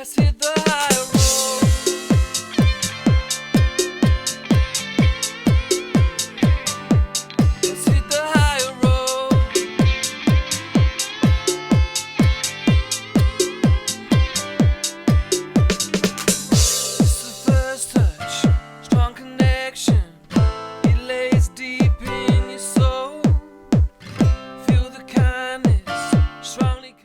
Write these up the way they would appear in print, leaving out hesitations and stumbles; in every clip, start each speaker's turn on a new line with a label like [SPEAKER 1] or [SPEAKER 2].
[SPEAKER 1] Let's hit the high road. Let's hit the high road. It's the first touch, strong connection. It lays deep in your soul. Feel the kindness, strongly.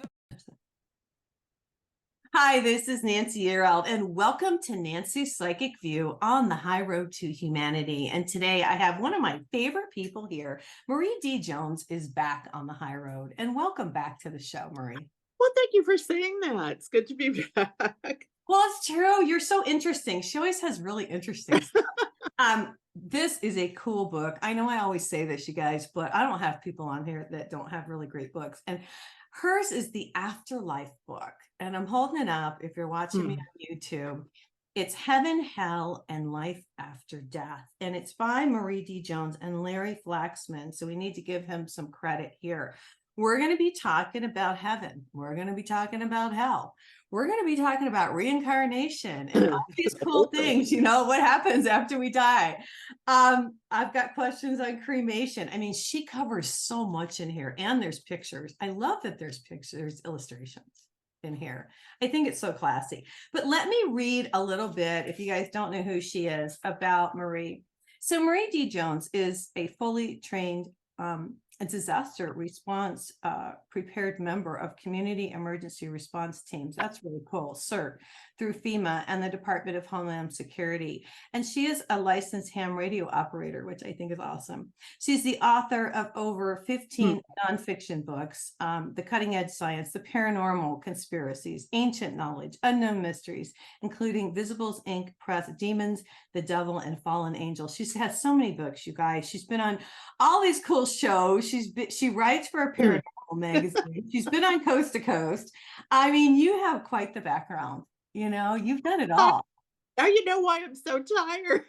[SPEAKER 2] Hi, this is Nancy Yeareld, and welcome to Nancy's Psychic View on the High Road to Humanity. And today I have one of my favorite people here. Marie D. Jones is back on the High Road, and welcome back to the show, Marie.
[SPEAKER 3] Well, thank you for saying that. It's good to be back.
[SPEAKER 2] Well, it's true. You're so interesting. She always has really interesting stuff. This is a cool book. I know I always say this, you guys, but I don't have people on here that don't have really great books. And hers is the Afterlife book. And I'm holding it up if you're watching me on YouTube. It's Heaven, Hell, and Life After Death. And it's by Marie D. Jones and Larry Flaxman. So we need to give him some credit here. We're going to be talking about heaven. We're going to be talking about hell. We're going to be talking about reincarnation and all these cool things, you know, what happens after we die. I've got questions on cremation. I mean, she covers so much in here, and there's pictures. I love that there's pictures, illustrations in here. I think it's so classy. But let me read a little bit, if you guys don't know who she is, about Marie. So Marie D. Jones is a fully trained a disaster response prepared member of community emergency response teams. That's really cool. CERT through FEMA and the Department of Homeland Security. And she is a licensed ham radio operator, which I think is awesome. She's the author of over 15 nonfiction books, The Cutting Edge Science, The Paranormal Conspiracies, Ancient Knowledge, Unknown Mysteries, including Visibles, Inc., Press, Demons, The Devil, and Fallen Angels. She's had so many books, you guys. She's been on all these cool shows. She writes for a paranormal magazine. She's been on Coast to Coast. I mean, you have quite the background. You know, you've done it all.
[SPEAKER 3] Now you know why I'm so tired.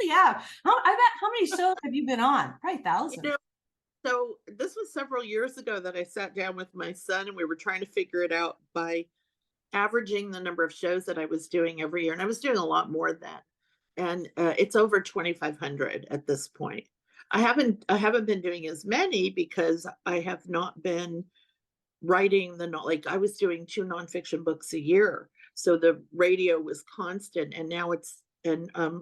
[SPEAKER 2] Yeah. How many shows have you been on? Probably thousands.
[SPEAKER 3] So this was several years ago that I sat down with my son and we were trying to figure it out by averaging the number of shows that I was doing every year. And I was doing a lot more than that. And it's over 2,500 at this point. I haven't been doing as many because I have not been writing like I was doing 2 nonfiction books a year. So the radio was constant, and now it's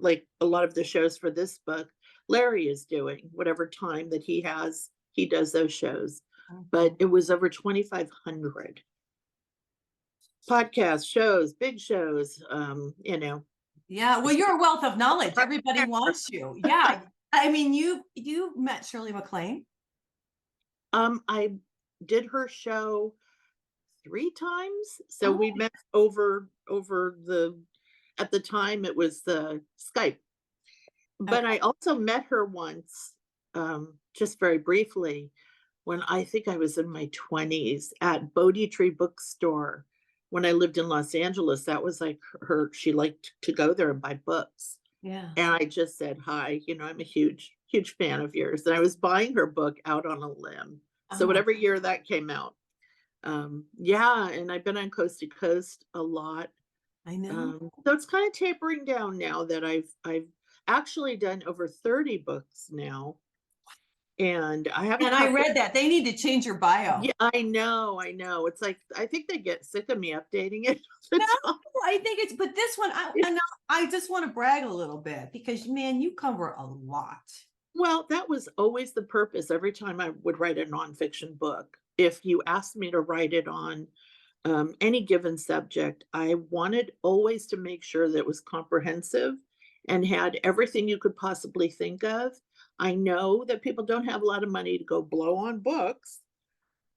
[SPEAKER 3] like a lot of the shows for this book, Larry is doing whatever time that he has, he does those shows. But it was over 2,500 podcasts, shows, big shows, you know.
[SPEAKER 2] Yeah, well, you're a wealth of knowledge. Everybody wants you. Yeah. I mean, you met Shirley MacLaine.
[SPEAKER 3] I did her show 3 times. So we met over at the time it was the Skype. But I also met her once, just very briefly, when I think I was in my 20s at Bodhi Tree Bookstore. When I lived in Los Angeles, that was like she liked to go there and buy books.
[SPEAKER 2] Yeah.
[SPEAKER 3] And I just said, hi, you know, I'm a huge fan of yours. And I was buying her book Out on a Limb. So whatever year that came out. Yeah, and I've been on Coast to Coast a lot.
[SPEAKER 2] I know.
[SPEAKER 3] So it's kind of tapering down now that I've actually done over 30 books now. And I haven't.
[SPEAKER 2] And I read that they need to change your bio.
[SPEAKER 3] Yeah, I know. It's like I think they get sick of me updating it.
[SPEAKER 2] No, I think it's, but this one, I just want to brag a little bit because, man, you cover a lot.
[SPEAKER 3] Well, that was always the purpose. Every time I would write a nonfiction book, if you asked me to write it on any given subject, I wanted always to make sure that it was comprehensive and had everything you could possibly think of. I know that people don't have a lot of money to go blow on books.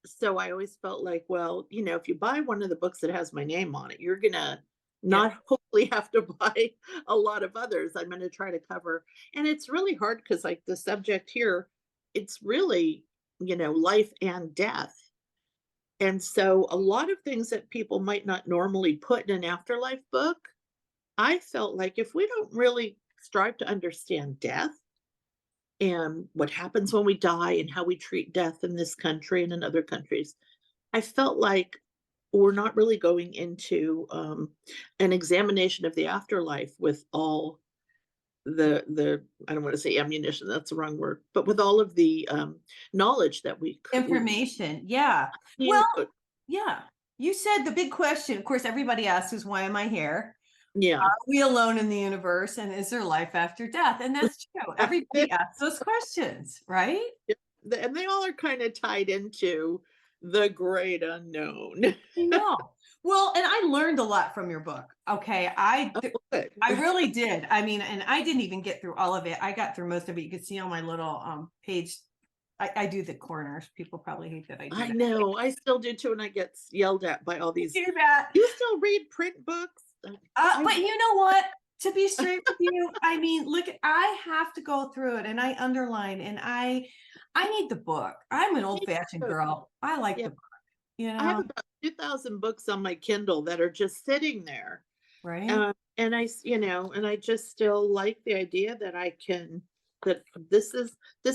[SPEAKER 3] So I always felt like, well, you know, if you buy one of the books that has my name on it, you're going to not hopefully have to buy a lot of others. I'm going to try to cover. And it's really hard because like the subject here, it's really, you know, life and death. And so a lot of things that people might not normally put in an afterlife book, I felt like if we don't really strive to understand death and what happens when we die and how we treat death in this country and in other countries, I felt like we're not really going into an examination of the afterlife with all the I don't want to say ammunition, that's the wrong word, but with all of the knowledge that we
[SPEAKER 2] Information. Yeah.
[SPEAKER 3] you
[SPEAKER 2] Well,
[SPEAKER 3] know,
[SPEAKER 2] yeah. You said the big question, of course, everybody asks is why am I here?
[SPEAKER 3] yeah.
[SPEAKER 2] Are we alone in the universe? And is there life after death? And that's true. Everybody asks those questions, right?
[SPEAKER 3] And they all are kind of tied into the great unknown.
[SPEAKER 2] I know. Well, and I learned a lot from your book. Okay.
[SPEAKER 3] Good.
[SPEAKER 2] I really did. I mean, and I didn't even get through all of it. I got through most of it. You can see on my little page. I do the corners. People probably hate that I do
[SPEAKER 3] I
[SPEAKER 2] that.
[SPEAKER 3] know. I still do too, and I get yelled at by all these.
[SPEAKER 2] Do that.
[SPEAKER 3] You still read print books?
[SPEAKER 2] But you know what? To be straight with you, I mean, look, I have to go through it and I underline and I need the book. I'm an
[SPEAKER 3] Me
[SPEAKER 2] old-fashioned
[SPEAKER 3] too.
[SPEAKER 2] girl. I like
[SPEAKER 3] Yeah,
[SPEAKER 2] the book, you
[SPEAKER 3] I have
[SPEAKER 2] know,
[SPEAKER 3] about 2,000 books on my Kindle that are just sitting there.
[SPEAKER 2] right?
[SPEAKER 3] And and I just still like the idea that I can that this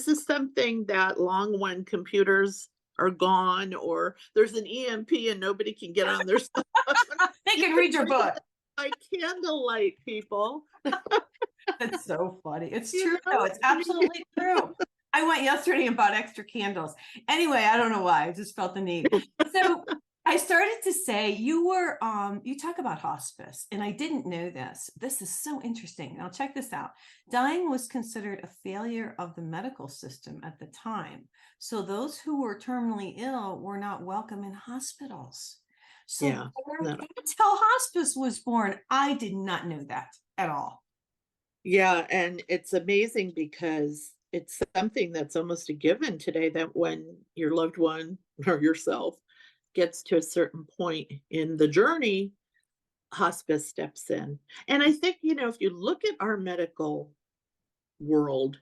[SPEAKER 3] is something that long when computers are gone or there's an EMP and nobody can get on their cell phone.
[SPEAKER 2] They
[SPEAKER 3] You
[SPEAKER 2] can
[SPEAKER 3] can
[SPEAKER 2] read your
[SPEAKER 3] read
[SPEAKER 2] book.
[SPEAKER 3] it by candlelight, people.
[SPEAKER 2] That's so funny. It's
[SPEAKER 3] You
[SPEAKER 2] true
[SPEAKER 3] know?
[SPEAKER 2] though. It's absolutely true. I went yesterday and bought extra candles. Anyway, I don't know why. I just felt the need. So I started to say you talk about hospice, and I didn't know this. This is so interesting. Now check this out. Dying was considered a failure of the medical system at the time. So those who were terminally ill were not welcome in hospitals. So
[SPEAKER 3] Yeah. No.
[SPEAKER 2] that's how hospice was born. I did not know that at all.
[SPEAKER 3] Yeah, and it's amazing because it's something that's almost a given today that when your loved one or yourself gets to a certain point in the journey, hospice steps in. And I think, if you look at our medical world,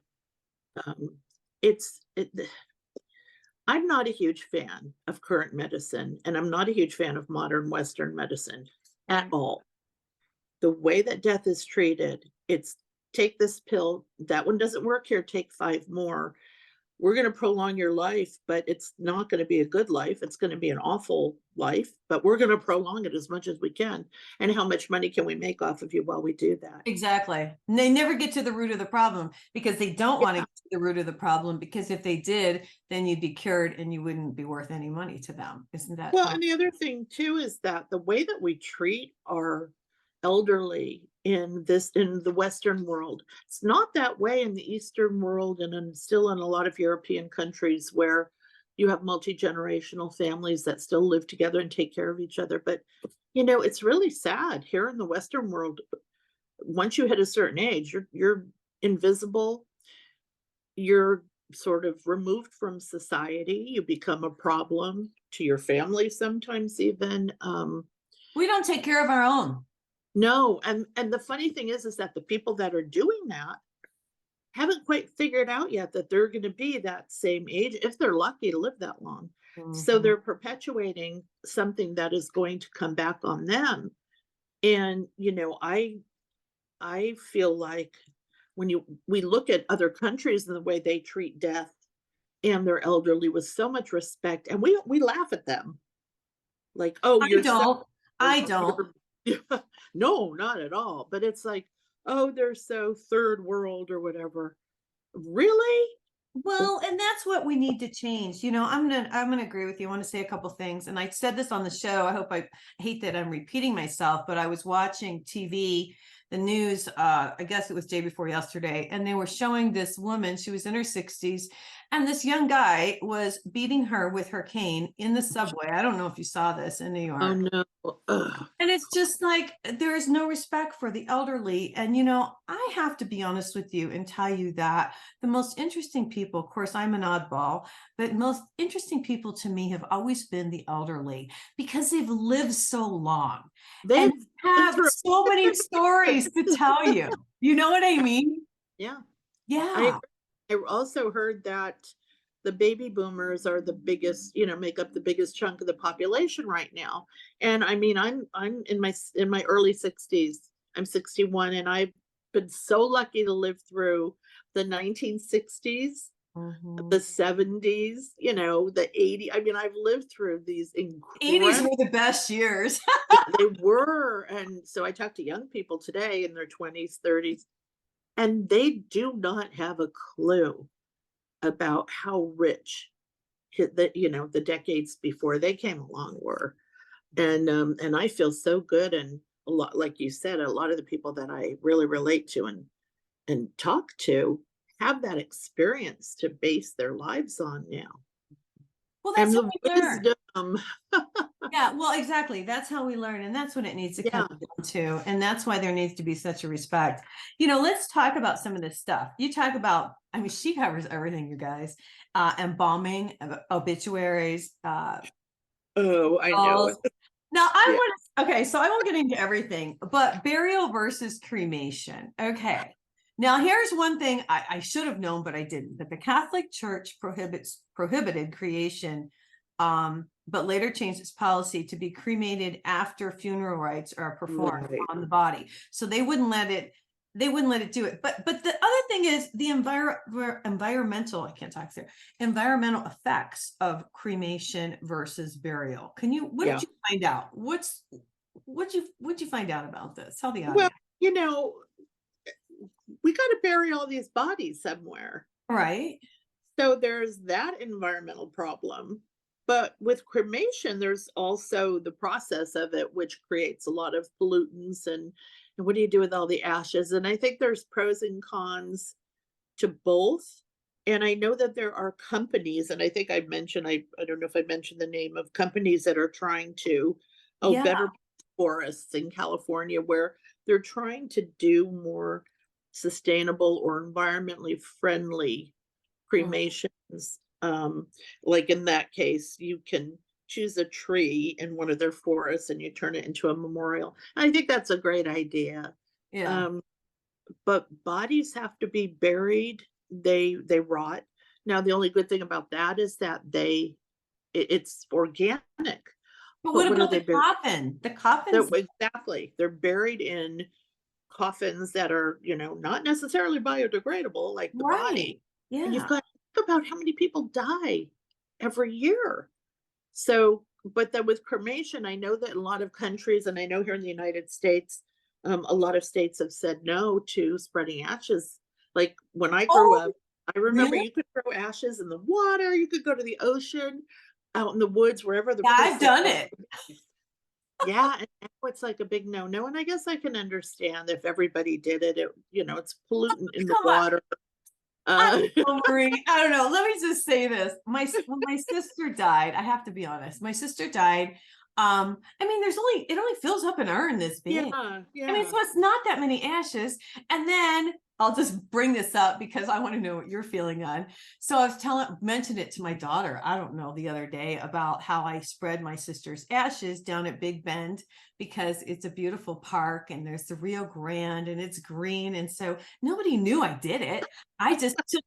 [SPEAKER 3] um, it, I'm not a huge fan of current medicine, and I'm not a huge fan of modern Western medicine at
[SPEAKER 2] Right.
[SPEAKER 3] all. The way that death is treated, it's take this pill, that one doesn't work here, take 5 more. We're going to prolong your life, but it's not going to be a good life. It's going to be an awful life, but we're going to prolong it as much as we can. And how much money can we make off of you while we do that?
[SPEAKER 2] Exactly. And they never get to the root of the problem because they don't want to
[SPEAKER 3] Yeah.
[SPEAKER 2] get to the root of the problem because if they did, then you'd be cured and you wouldn't be worth any money to them. Isn't that
[SPEAKER 3] Well, and the other thing too is that the way that we treat our elderly in the Western world, it's not that way in the Eastern world and still in a lot of European countries where you have multi-generational families that still live together and take care of each other. But it's really sad here in the Western world. Once you hit a certain age, you're invisible, you're sort of removed from society, you become a problem to your family sometimes even.
[SPEAKER 2] we don't take care of our own.
[SPEAKER 3] No, and the funny thing is that the people that are doing that haven't quite figured out yet that they're going to be that same age if they're lucky to live that long. So
[SPEAKER 2] Mhm.
[SPEAKER 3] they're perpetuating something that is going to come back on them. And I feel like when we look at other countries and the way they treat death and their elderly with so much respect, and we laugh at them like, oh,
[SPEAKER 2] I
[SPEAKER 3] you're so
[SPEAKER 2] don't. I don't.
[SPEAKER 3] no, not at all. But it's like, oh, they're so third world or whatever. Really?
[SPEAKER 2] Well, and that's what we need to change. I'm gonna agree with you. I want to say a couple things. And I said this on the show. I hate that I'm repeating myself, but I was watching TV, the news, I guess it was day before yesterday, and they were showing this woman, she was in her 60s, and this young guy was beating her with her cane in the subway. I don't know if you saw this in New
[SPEAKER 3] Oh
[SPEAKER 2] York.
[SPEAKER 3] no. Ugh.
[SPEAKER 2] And it's just like there is no respect for the elderly. And, I have to be honest with you and tell you that the most interesting people, of course, I'm an oddball, but most interesting people to me have always been the elderly because they've lived so long
[SPEAKER 3] They've
[SPEAKER 2] and
[SPEAKER 3] been
[SPEAKER 2] have
[SPEAKER 3] through
[SPEAKER 2] so many stories to tell you. You know what I mean?
[SPEAKER 3] yeah. I
[SPEAKER 2] Yeah.
[SPEAKER 3] agree. I also heard that the baby boomers are the biggest, make up the biggest chunk of the population right now. And I mean, I'm in my early 60s. I'm 61 and I've been so lucky to live through the 1960s the
[SPEAKER 2] Mhm.
[SPEAKER 3] 70s, the 80s. I mean, I've lived through these
[SPEAKER 2] 80s
[SPEAKER 3] incredible.
[SPEAKER 2] were the best years.
[SPEAKER 3] Yeah, they were. And so I talk to young people today in their 20s, 30s, and they do not have a clue about how rich the decades before they came along were. And I feel so good, and a lot, like you said, a lot of the people that I really relate to and talk to have that experience to base their lives on now.
[SPEAKER 2] Well,
[SPEAKER 3] And
[SPEAKER 2] that's how
[SPEAKER 3] the
[SPEAKER 2] we learn.
[SPEAKER 3] wisdom.
[SPEAKER 2] Yeah, well, exactly. That's how we learn. And that's what it needs to come
[SPEAKER 3] Yeah.
[SPEAKER 2] down to. And that's why there needs to be such a respect. Let's talk about some of this stuff. You talk about, I mean, she covers everything, you guys. Embalming, obituaries,
[SPEAKER 3] Oh, I know.
[SPEAKER 2] calls. Now I
[SPEAKER 3] Yeah.
[SPEAKER 2] want to, okay, so I won't get into everything, but burial versus cremation. Okay. Now here's one thing I should have known, but I didn't. But the Catholic Church prohibited cremation, but later changed its policy to be cremated after funeral rites are performed
[SPEAKER 3] Right.
[SPEAKER 2] on the body. So they wouldn't let it do it. But the other thing is the environmental, I can't talk there, environmental effects of cremation versus burial. What
[SPEAKER 3] Yeah.
[SPEAKER 2] did you find out? What'd you find out about this? Tell the
[SPEAKER 3] Well,
[SPEAKER 2] audience.
[SPEAKER 3] you know, we got to bury all these bodies somewhere.
[SPEAKER 2] Right.
[SPEAKER 3] So there's that environmental problem. But with cremation, there's also the process of it, which creates a lot of pollutants. And what do you do with all the ashes? And I think there's pros and cons to both. And I know that there are companies, and I think I don't know if I mentioned the name of companies that are trying to,
[SPEAKER 2] Yeah.
[SPEAKER 3] better forests in California, where they're trying to do more sustainable or environmentally friendly
[SPEAKER 2] Mm.
[SPEAKER 3] cremations. Like in that case, you can choose a tree in one of their forests and you turn it into a memorial. I think that's a great idea.
[SPEAKER 2] Yeah.
[SPEAKER 3] Um, but bodies have to be buried. They rot. Now, the only good thing about that is that it's organic.
[SPEAKER 2] But
[SPEAKER 3] But
[SPEAKER 2] what
[SPEAKER 3] what are
[SPEAKER 2] about
[SPEAKER 3] they
[SPEAKER 2] the
[SPEAKER 3] buried?
[SPEAKER 2] coffin? The coffins,
[SPEAKER 3] Exactly. They're buried in coffins that are, not necessarily biodegradable like the
[SPEAKER 2] right.
[SPEAKER 3] body. And you've
[SPEAKER 2] Yeah.
[SPEAKER 3] got to think about how many people die every year. So, but then with cremation, I know that in a lot of countries, and I know here in the United States, a lot of states have said no to spreading ashes. Like when I grew
[SPEAKER 2] Oh,
[SPEAKER 3] up, I remember
[SPEAKER 2] really?
[SPEAKER 3] you could throw ashes in the water, you could go to the ocean, out in the woods, wherever the
[SPEAKER 2] Yeah, I've
[SPEAKER 3] place
[SPEAKER 2] done
[SPEAKER 3] was.
[SPEAKER 2] it.
[SPEAKER 3] Yeah, and now it's like a big no-no. And I guess I can understand if everybody did it, it's pollutant in the
[SPEAKER 2] Come on.
[SPEAKER 3] water.
[SPEAKER 2] I'm
[SPEAKER 3] Uh,
[SPEAKER 2] so Marie. I don't know. Let me just say this. When my sister died, I have to be honest. My sister died. I mean, it only fills up an urn this big.
[SPEAKER 3] yeah,
[SPEAKER 2] I mean,
[SPEAKER 3] yeah.
[SPEAKER 2] so it's not that many ashes. And then I'll just bring this up because I want to know what you're feeling on. So I was mentioned it to my daughter, I don't know, the other day about how I spread my sister's ashes down at Big Bend because it's a beautiful park and there's the Rio Grande and it's green. And so nobody knew I did it. I just took,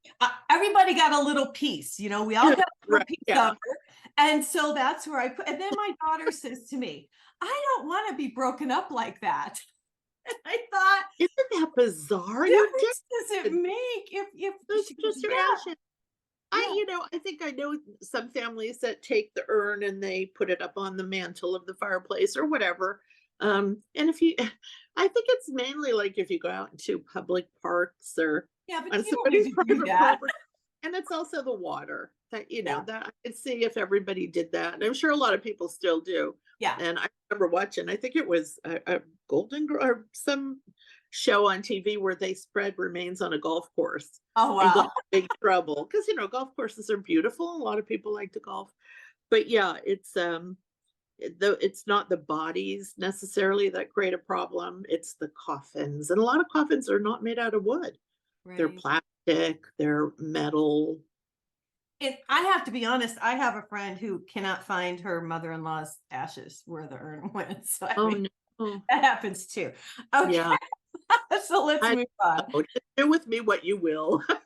[SPEAKER 2] everybody got a little piece, we all got a little
[SPEAKER 3] Right,
[SPEAKER 2] piece
[SPEAKER 3] yeah.
[SPEAKER 2] of it. And so that's where I put, and then my daughter says to me, I don't want to be broken up like that. And I thought,
[SPEAKER 3] Isn't that bizarre? You
[SPEAKER 2] difference does it
[SPEAKER 3] did.
[SPEAKER 2] make if
[SPEAKER 3] It's
[SPEAKER 2] she goes,
[SPEAKER 3] just your
[SPEAKER 2] yeah,
[SPEAKER 3] ashes.
[SPEAKER 2] yeah,
[SPEAKER 3] I think I know some families that take the urn and they put it up on the mantle of the fireplace or whatever. And if you, I think it's mainly like if you go out into public parks or
[SPEAKER 2] yeah, but
[SPEAKER 3] on
[SPEAKER 2] you don't need
[SPEAKER 3] somebody's
[SPEAKER 2] to do
[SPEAKER 3] private
[SPEAKER 2] that.
[SPEAKER 3] property. And it's also the water that,
[SPEAKER 2] Yeah,
[SPEAKER 3] that I could see if everybody did that. And I'm sure a lot of people still do.
[SPEAKER 2] yeah.
[SPEAKER 3] And I remember watching, I think it was a or some show on TV where they spread remains on a golf course
[SPEAKER 2] Oh
[SPEAKER 3] and got
[SPEAKER 2] wow.
[SPEAKER 3] in big trouble because golf courses are beautiful. A lot of people like to golf. But yeah, though it's not the bodies necessarily that create a problem, it's the coffins. And a lot of coffins are not made out of wood. They're
[SPEAKER 2] Right.
[SPEAKER 3] plastic, they're metal.
[SPEAKER 2] And I have to be honest, I have a friend who cannot find her mother-in-law's ashes where the urn went. So I
[SPEAKER 3] Oh
[SPEAKER 2] mean,
[SPEAKER 3] no.
[SPEAKER 2] that happens too. Okay,
[SPEAKER 3] Yeah.
[SPEAKER 2] so let's
[SPEAKER 3] I
[SPEAKER 2] move on.
[SPEAKER 3] know. Just do with me what you will. I'm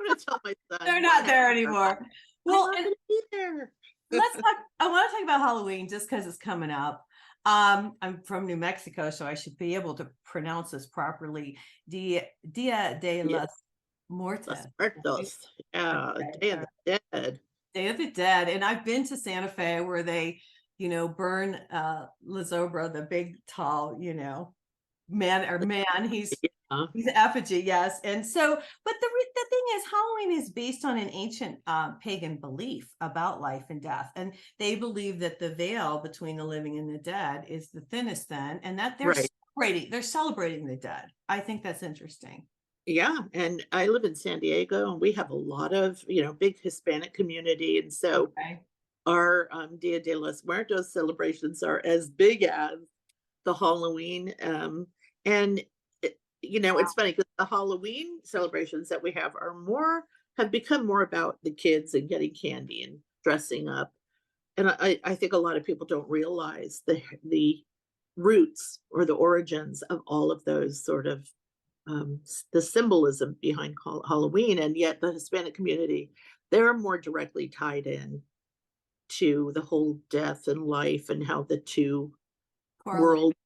[SPEAKER 3] gonna tell my son,
[SPEAKER 2] They're
[SPEAKER 3] "You're
[SPEAKER 2] not there
[SPEAKER 3] never
[SPEAKER 2] anymore.
[SPEAKER 3] I'm
[SPEAKER 2] Well,
[SPEAKER 3] not
[SPEAKER 2] and
[SPEAKER 3] gonna be there."
[SPEAKER 2] let's talk. I want to talk about Halloween just because it's coming up. I'm from New Mexico, so I should be able to pronounce this properly. Dia de
[SPEAKER 3] Yeah.
[SPEAKER 2] los Mortis.
[SPEAKER 3] Los Muertos. Yeah,
[SPEAKER 2] Okay,
[SPEAKER 3] Day
[SPEAKER 2] all
[SPEAKER 3] of
[SPEAKER 2] right.
[SPEAKER 3] the Dead.
[SPEAKER 2] Day of the Dead. And I've been to Santa Fe where they, burn La Zobra, the big, tall, man.
[SPEAKER 3] Yeah,
[SPEAKER 2] He's an effigy, yes. And so, but the thing is, Halloween is based on an ancient pagan belief about life and death, and they believe that the veil between the living and the dead is the thinnest then, and that
[SPEAKER 3] right.
[SPEAKER 2] they're celebrating the dead. I think that's interesting.
[SPEAKER 3] Yeah, and I live in San Diego, and we have a lot of, big Hispanic community, and so
[SPEAKER 2] Okay.
[SPEAKER 3] our, Dia de los Muertos celebrations are as big as the Halloween, and it's funny because the Halloween celebrations that we have become more about the kids and getting candy and dressing up, and I think a lot of people don't realize the roots or the origins of all of those sort of, the symbolism behind Halloween, and yet the Hispanic community, they're more directly tied in to the whole death and life and how the two
[SPEAKER 2] Correlate.
[SPEAKER 3] worlds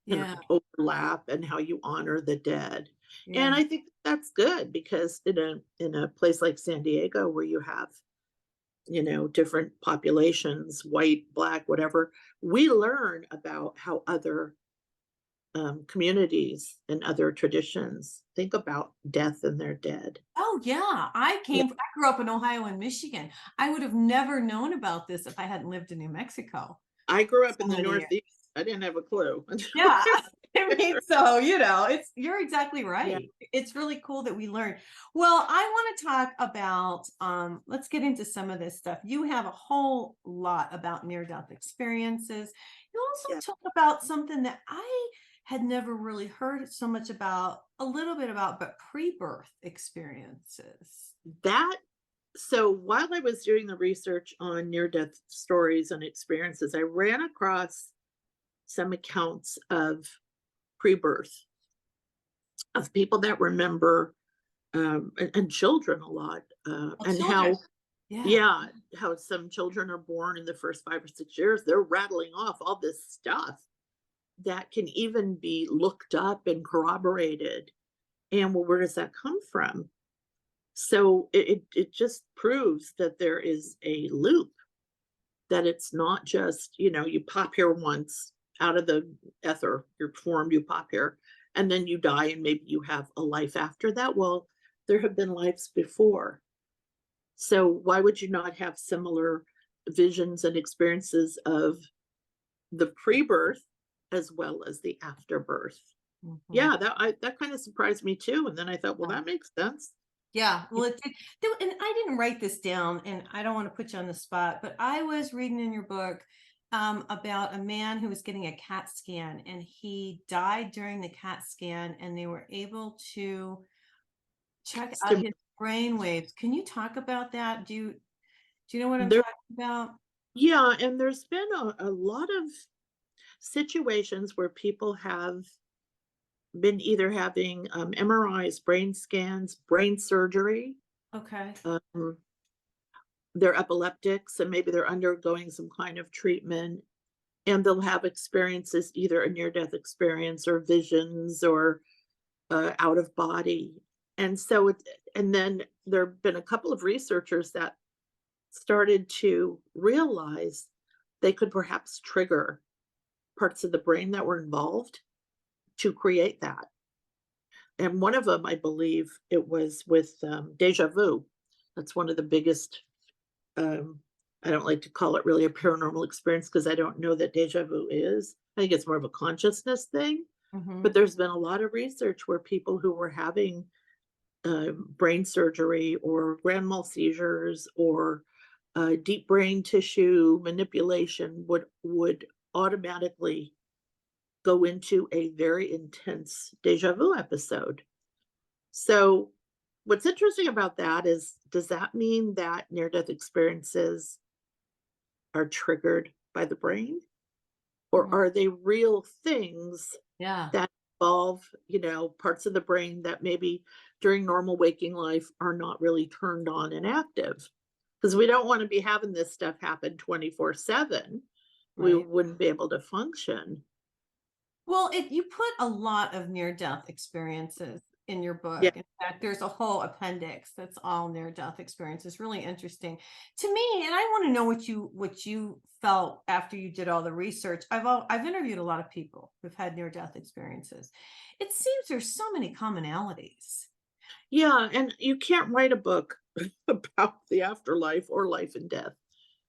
[SPEAKER 3] can
[SPEAKER 2] Yeah.
[SPEAKER 3] overlap and how you honor the dead. And
[SPEAKER 2] Yeah.
[SPEAKER 3] I think that's good because in a place like San Diego where you have, different populations, white, black, whatever, we learn about how other communities and other traditions think about death and their dead.
[SPEAKER 2] Oh yeah.
[SPEAKER 3] Yeah.
[SPEAKER 2] I grew up in Ohio and Michigan. I would have never known about this if I hadn't lived in New Mexico
[SPEAKER 3] I grew up
[SPEAKER 2] so
[SPEAKER 3] in the
[SPEAKER 2] many years.
[SPEAKER 3] Northeast. I didn't have a clue.
[SPEAKER 2] Yeah. I mean, so you're exactly
[SPEAKER 3] Yeah.
[SPEAKER 2] right. It's really cool that we learn. Well, I want to talk about let's get into some of this stuff. You have a whole lot about near-death experiences. You
[SPEAKER 3] Yeah.
[SPEAKER 2] also talk about something that I had never really heard so much about, a little bit about, but pre-birth experiences.
[SPEAKER 3] That so while I was doing the research on near death stories and experiences, I ran across some accounts of pre-birth of people that remember, and children a lot,
[SPEAKER 2] Well,
[SPEAKER 3] and
[SPEAKER 2] children.
[SPEAKER 3] how,
[SPEAKER 2] Yeah.
[SPEAKER 3] yeah, how some children are born in the first 5 or 6 years, they're rattling off all this stuff that can even be looked up and corroborated. And well, where does that come from? So it just proves that there is a loop, that it's not just, you pop here once out of the ether, you're formed, you pop here, and then you die, and maybe you have a life after that. Well, there have been lives before. So why would you not have similar visions and experiences of the pre-birth as well as the afterbirth?
[SPEAKER 2] Mhm.
[SPEAKER 3] Yeah, that kind of surprised me too. And then I thought, well, that makes sense.
[SPEAKER 2] Yeah, well, it did. And I didn't write this down, and I don't want to put you on the spot, but I was reading in your book about a man who was getting a CAT scan, and he died during the CAT scan, and they were able to check out
[SPEAKER 3] Stim-
[SPEAKER 2] his brain waves. Can you talk about that? Do you know what I'm
[SPEAKER 3] There,
[SPEAKER 2] talking about?
[SPEAKER 3] yeah, and there's been a lot of situations where people have been either having MRIs, brain scans, brain surgery.
[SPEAKER 2] Okay.
[SPEAKER 3] Um, they're epileptics and maybe they're undergoing some kind of treatment, and they'll have experiences, either a near death experience or visions or out of body. And then there have been a couple of researchers that started to realize they could perhaps trigger parts of the brain that were involved to create that. And one of them, I believe it was with deja vu. That's one of the biggest, um, I don't like to call it really a paranormal experience because I don't know that deja vu is. I think it's more of a consciousness thing.
[SPEAKER 2] Hmm.
[SPEAKER 3] But there's been a lot of research where people who were having brain surgery or grand mal seizures or deep brain tissue manipulation would automatically go into a very intense deja vu episode. So, what's interesting about that is, does that mean that near death experiences are triggered by the brain? Or are they real things
[SPEAKER 2] Yeah.
[SPEAKER 3] that involve, parts of the brain that maybe during normal waking life are not really turned on and active? Because we don't want to be having this stuff happen 24/7. We
[SPEAKER 2] Right.
[SPEAKER 3] wouldn't be able to function.
[SPEAKER 2] Well, you put a lot of near death experiences in your
[SPEAKER 3] Yeah.
[SPEAKER 2] book. In fact, there's a whole appendix that's all near-death experience. It's really interesting to me, and I want to know what you felt after you did all the research. I've interviewed a lot of people who've had near-death experiences. It seems there's so many commonalities.
[SPEAKER 3] Yeah, and you can't write a book about the afterlife or life and death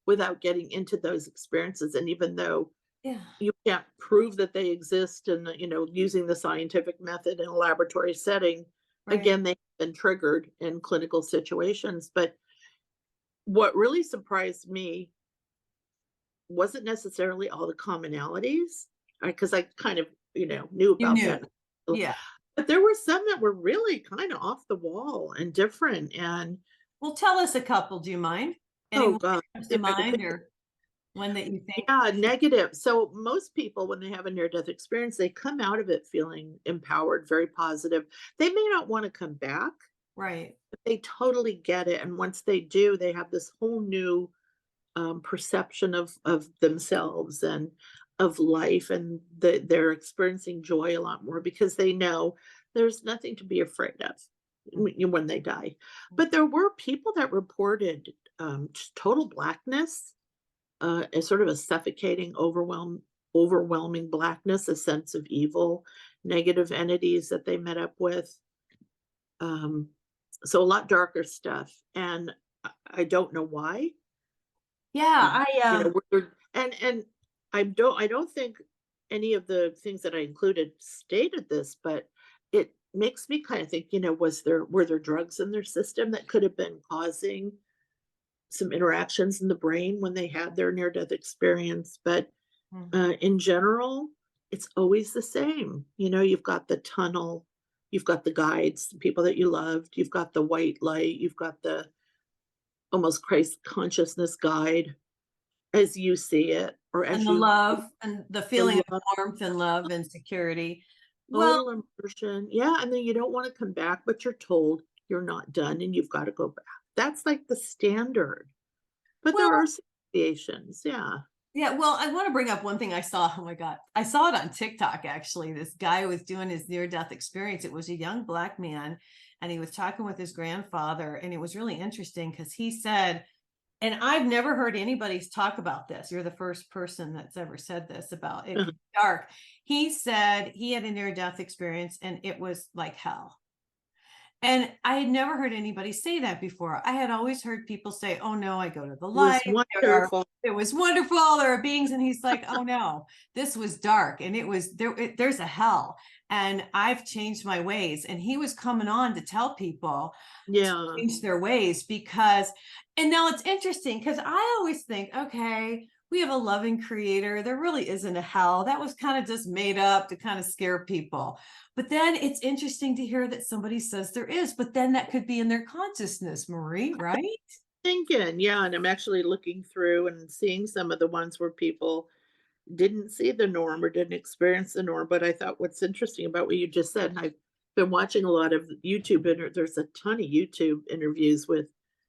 [SPEAKER 3] without getting into those experiences, and even though
[SPEAKER 2] Yeah,
[SPEAKER 3] you can't prove that they exist and, using the scientific method in a laboratory setting,
[SPEAKER 2] right.
[SPEAKER 3] again, they've been triggered in clinical situations, but what really surprised me wasn't necessarily all the commonalities, because I kind of, knew
[SPEAKER 2] You
[SPEAKER 3] about
[SPEAKER 2] knew.
[SPEAKER 3] that.
[SPEAKER 2] Yeah.
[SPEAKER 3] But there were some that were really kinda off the wall and different, and
[SPEAKER 2] Well, tell us a couple. Do you mind?
[SPEAKER 3] oh
[SPEAKER 2] Anyone
[SPEAKER 3] god,
[SPEAKER 2] that comes to
[SPEAKER 3] if I could
[SPEAKER 2] mind
[SPEAKER 3] pick
[SPEAKER 2] or one that you think?
[SPEAKER 3] yeah, negative. So most people, when they have a near-death experience, they come out of it feeling empowered, very positive. They may not wanna come back,
[SPEAKER 2] Right.
[SPEAKER 3] but they totally get it, and once they do, they have this whole new, perception of themselves and of life, and they're experiencing joy a lot more because they know there's nothing to be afraid of when they die. But there were people that reported just total blackness, as sort of a suffocating, overwhelming blackness, a sense of evil, negative entities that they met up with. Um, so a lot darker stuff, and I don't know why.
[SPEAKER 2] Yeah, I
[SPEAKER 3] And I don't think any of the things that I included stated this, but it makes me kind of think, were there drugs in their system that could have been causing some interactions in the brain when they had their near death experience? But
[SPEAKER 2] mm,
[SPEAKER 3] in general, it's always the same. You've got the tunnel, you've got the guides, the people that you loved, you've got the white light, you've got the almost Christ consciousness guide as you see it, or
[SPEAKER 2] and
[SPEAKER 3] as
[SPEAKER 2] the
[SPEAKER 3] you
[SPEAKER 2] love and the
[SPEAKER 3] the
[SPEAKER 2] feeling of
[SPEAKER 3] love,
[SPEAKER 2] warmth and love and security. Well,
[SPEAKER 3] total immersion. Yeah, and then you don't wanna come back, but you're told you're not done and you've gotta go back. That's like the standard, but there
[SPEAKER 2] well,
[SPEAKER 3] are situations, yeah.
[SPEAKER 2] yeah, well, I want to bring up one thing I saw. Oh my God. I saw it on TikTok actually. This guy was doing his near-death experience. It was a young black man, and he was talking with his grandfather, and it was really interesting because he said, and I've never heard anybody talk about this. You're the first person that's ever said this about it
[SPEAKER 3] Uh-huh.
[SPEAKER 2] being dark. He said he had a near-death experience and it was like hell. And I had never heard anybody say that before. I had always heard people say, "Oh no, I go to the
[SPEAKER 3] It was
[SPEAKER 2] light.
[SPEAKER 3] wonderful.
[SPEAKER 2] It was wonderful. There are beings." And he's like, "Oh no, this was dark, and it was there. There's a hell, and I've changed my ways." And he was coming on to tell people to
[SPEAKER 3] Yeah,
[SPEAKER 2] change their ways because, and now it's interesting because I always think, okay, we have a loving creator. There really isn't a hell. That was kind of just made up to kind of scare people. But then it's interesting to hear that somebody says there is, but then that could be in their consciousness, Marie, right?
[SPEAKER 3] thinking, yeah, and I'm actually looking through and seeing some of the ones where people didn't see the norm or didn't experience the norm, but I thought what's interesting about what you just said, and I've been watching a lot of YouTube there's a ton of YouTube interviews with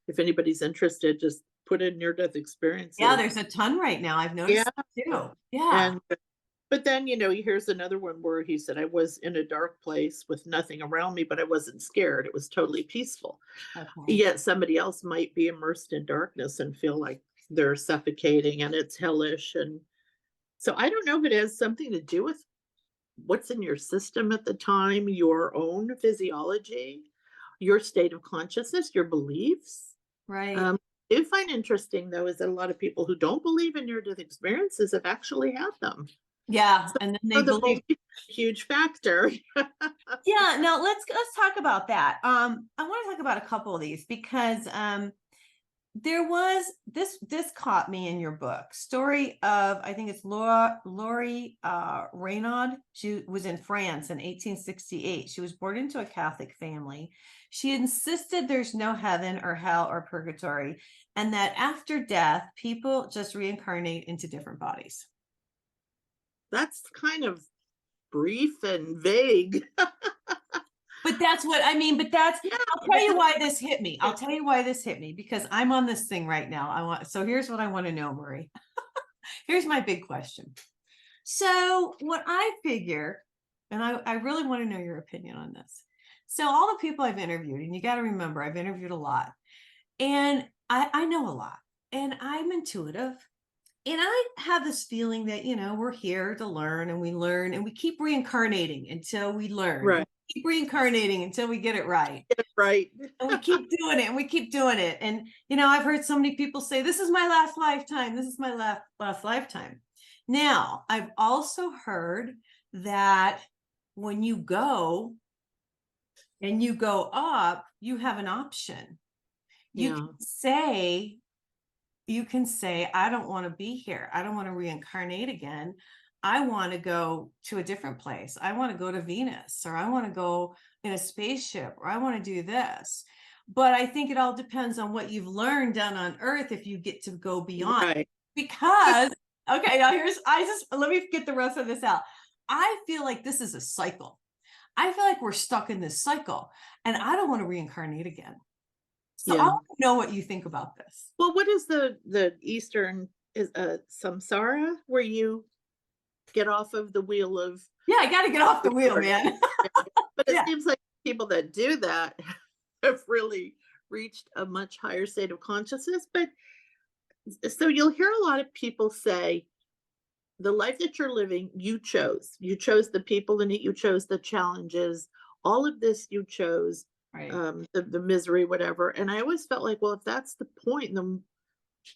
[SPEAKER 3] if anybody's interested, just put in near death
[SPEAKER 2] Yeah,
[SPEAKER 3] experiences.
[SPEAKER 2] there's a ton right now. I've
[SPEAKER 3] Yeah,
[SPEAKER 2] noticed it too. Yeah.
[SPEAKER 3] and but then, here's another one where he said, "I was in a dark place with nothing around me, but I wasn't scared. It was totally peaceful."
[SPEAKER 2] Okay.
[SPEAKER 3] Yet somebody else might be immersed in darkness and feel like they're suffocating and it's hellish. And so I don't know if it has something to do with what's in your system at the time, your own physiology, your state of consciousness, your beliefs.
[SPEAKER 2] Right.
[SPEAKER 3] Um, I do find interesting though is that a lot of people who don't believe in near-death experiences have actually had them.
[SPEAKER 2] Yeah.
[SPEAKER 3] So
[SPEAKER 2] And then
[SPEAKER 3] so
[SPEAKER 2] they
[SPEAKER 3] the
[SPEAKER 2] believe.
[SPEAKER 3] belief is a huge factor.
[SPEAKER 2] Yeah. Now let's talk about that. I want to talk about a couple of these because there was this caught me in your book story of, I think it's Laurie Raynaud. She was in France in 1868. She was born into a Catholic family. She insisted there's no heaven or hell or purgatory, and that after death people just reincarnate into different bodies.
[SPEAKER 3] That's kind of brief and vague.
[SPEAKER 2] But that's what I mean. But that's,
[SPEAKER 3] Yeah,
[SPEAKER 2] I'll tell
[SPEAKER 3] but
[SPEAKER 2] you
[SPEAKER 3] that's
[SPEAKER 2] why this hit me. I'll tell you why this hit me because I'm on this thing right now. So here's what I want to know, Marie. Here's my big question. So what I figure, and I really want to know your opinion on this. So all the people I've interviewed, and you got to remember, I've interviewed a lot, and I know a lot, and I'm intuitive. And I have this feeling that, we're here to learn, and we learn, and we keep reincarnating until we learn.
[SPEAKER 3] Right.
[SPEAKER 2] We keep reincarnating until we get it right.
[SPEAKER 3] Right.
[SPEAKER 2] And we keep doing it, and we keep doing it. And, I've heard so many people say, this is my last lifetime. This is my last lifetime. Now, I've also heard that when you go and you go up, you have an option. You
[SPEAKER 3] Yeah.
[SPEAKER 2] can say, I don't want to be here. I don't want to reincarnate again. I want to go to a different place. I want to go to Venus, or I want to go in a spaceship, or I want to do this. But I think it all depends on what you've learned down on Earth if you get to go beyond.
[SPEAKER 3] Right.
[SPEAKER 2] Because, okay, now let me get the rest of this out. I feel like this is a cycle. I feel like we're stuck in this cycle, and I don't want to reincarnate again. So I
[SPEAKER 3] Yeah.
[SPEAKER 2] want to know what you think about this.
[SPEAKER 3] Well, what is the Eastern is samsara, where you get off of the wheel of,
[SPEAKER 2] Yeah, I got to get off the wheel, man.
[SPEAKER 3] but it
[SPEAKER 2] Yeah.
[SPEAKER 3] seems like people that do that have really reached a much higher state of consciousness. But so you'll hear a lot of people say, the life that you're living, you chose. You chose the people in it, you chose the challenges, all of this you chose,
[SPEAKER 2] Right.
[SPEAKER 3] the misery, whatever. And I always felt like, well, if that's the point, then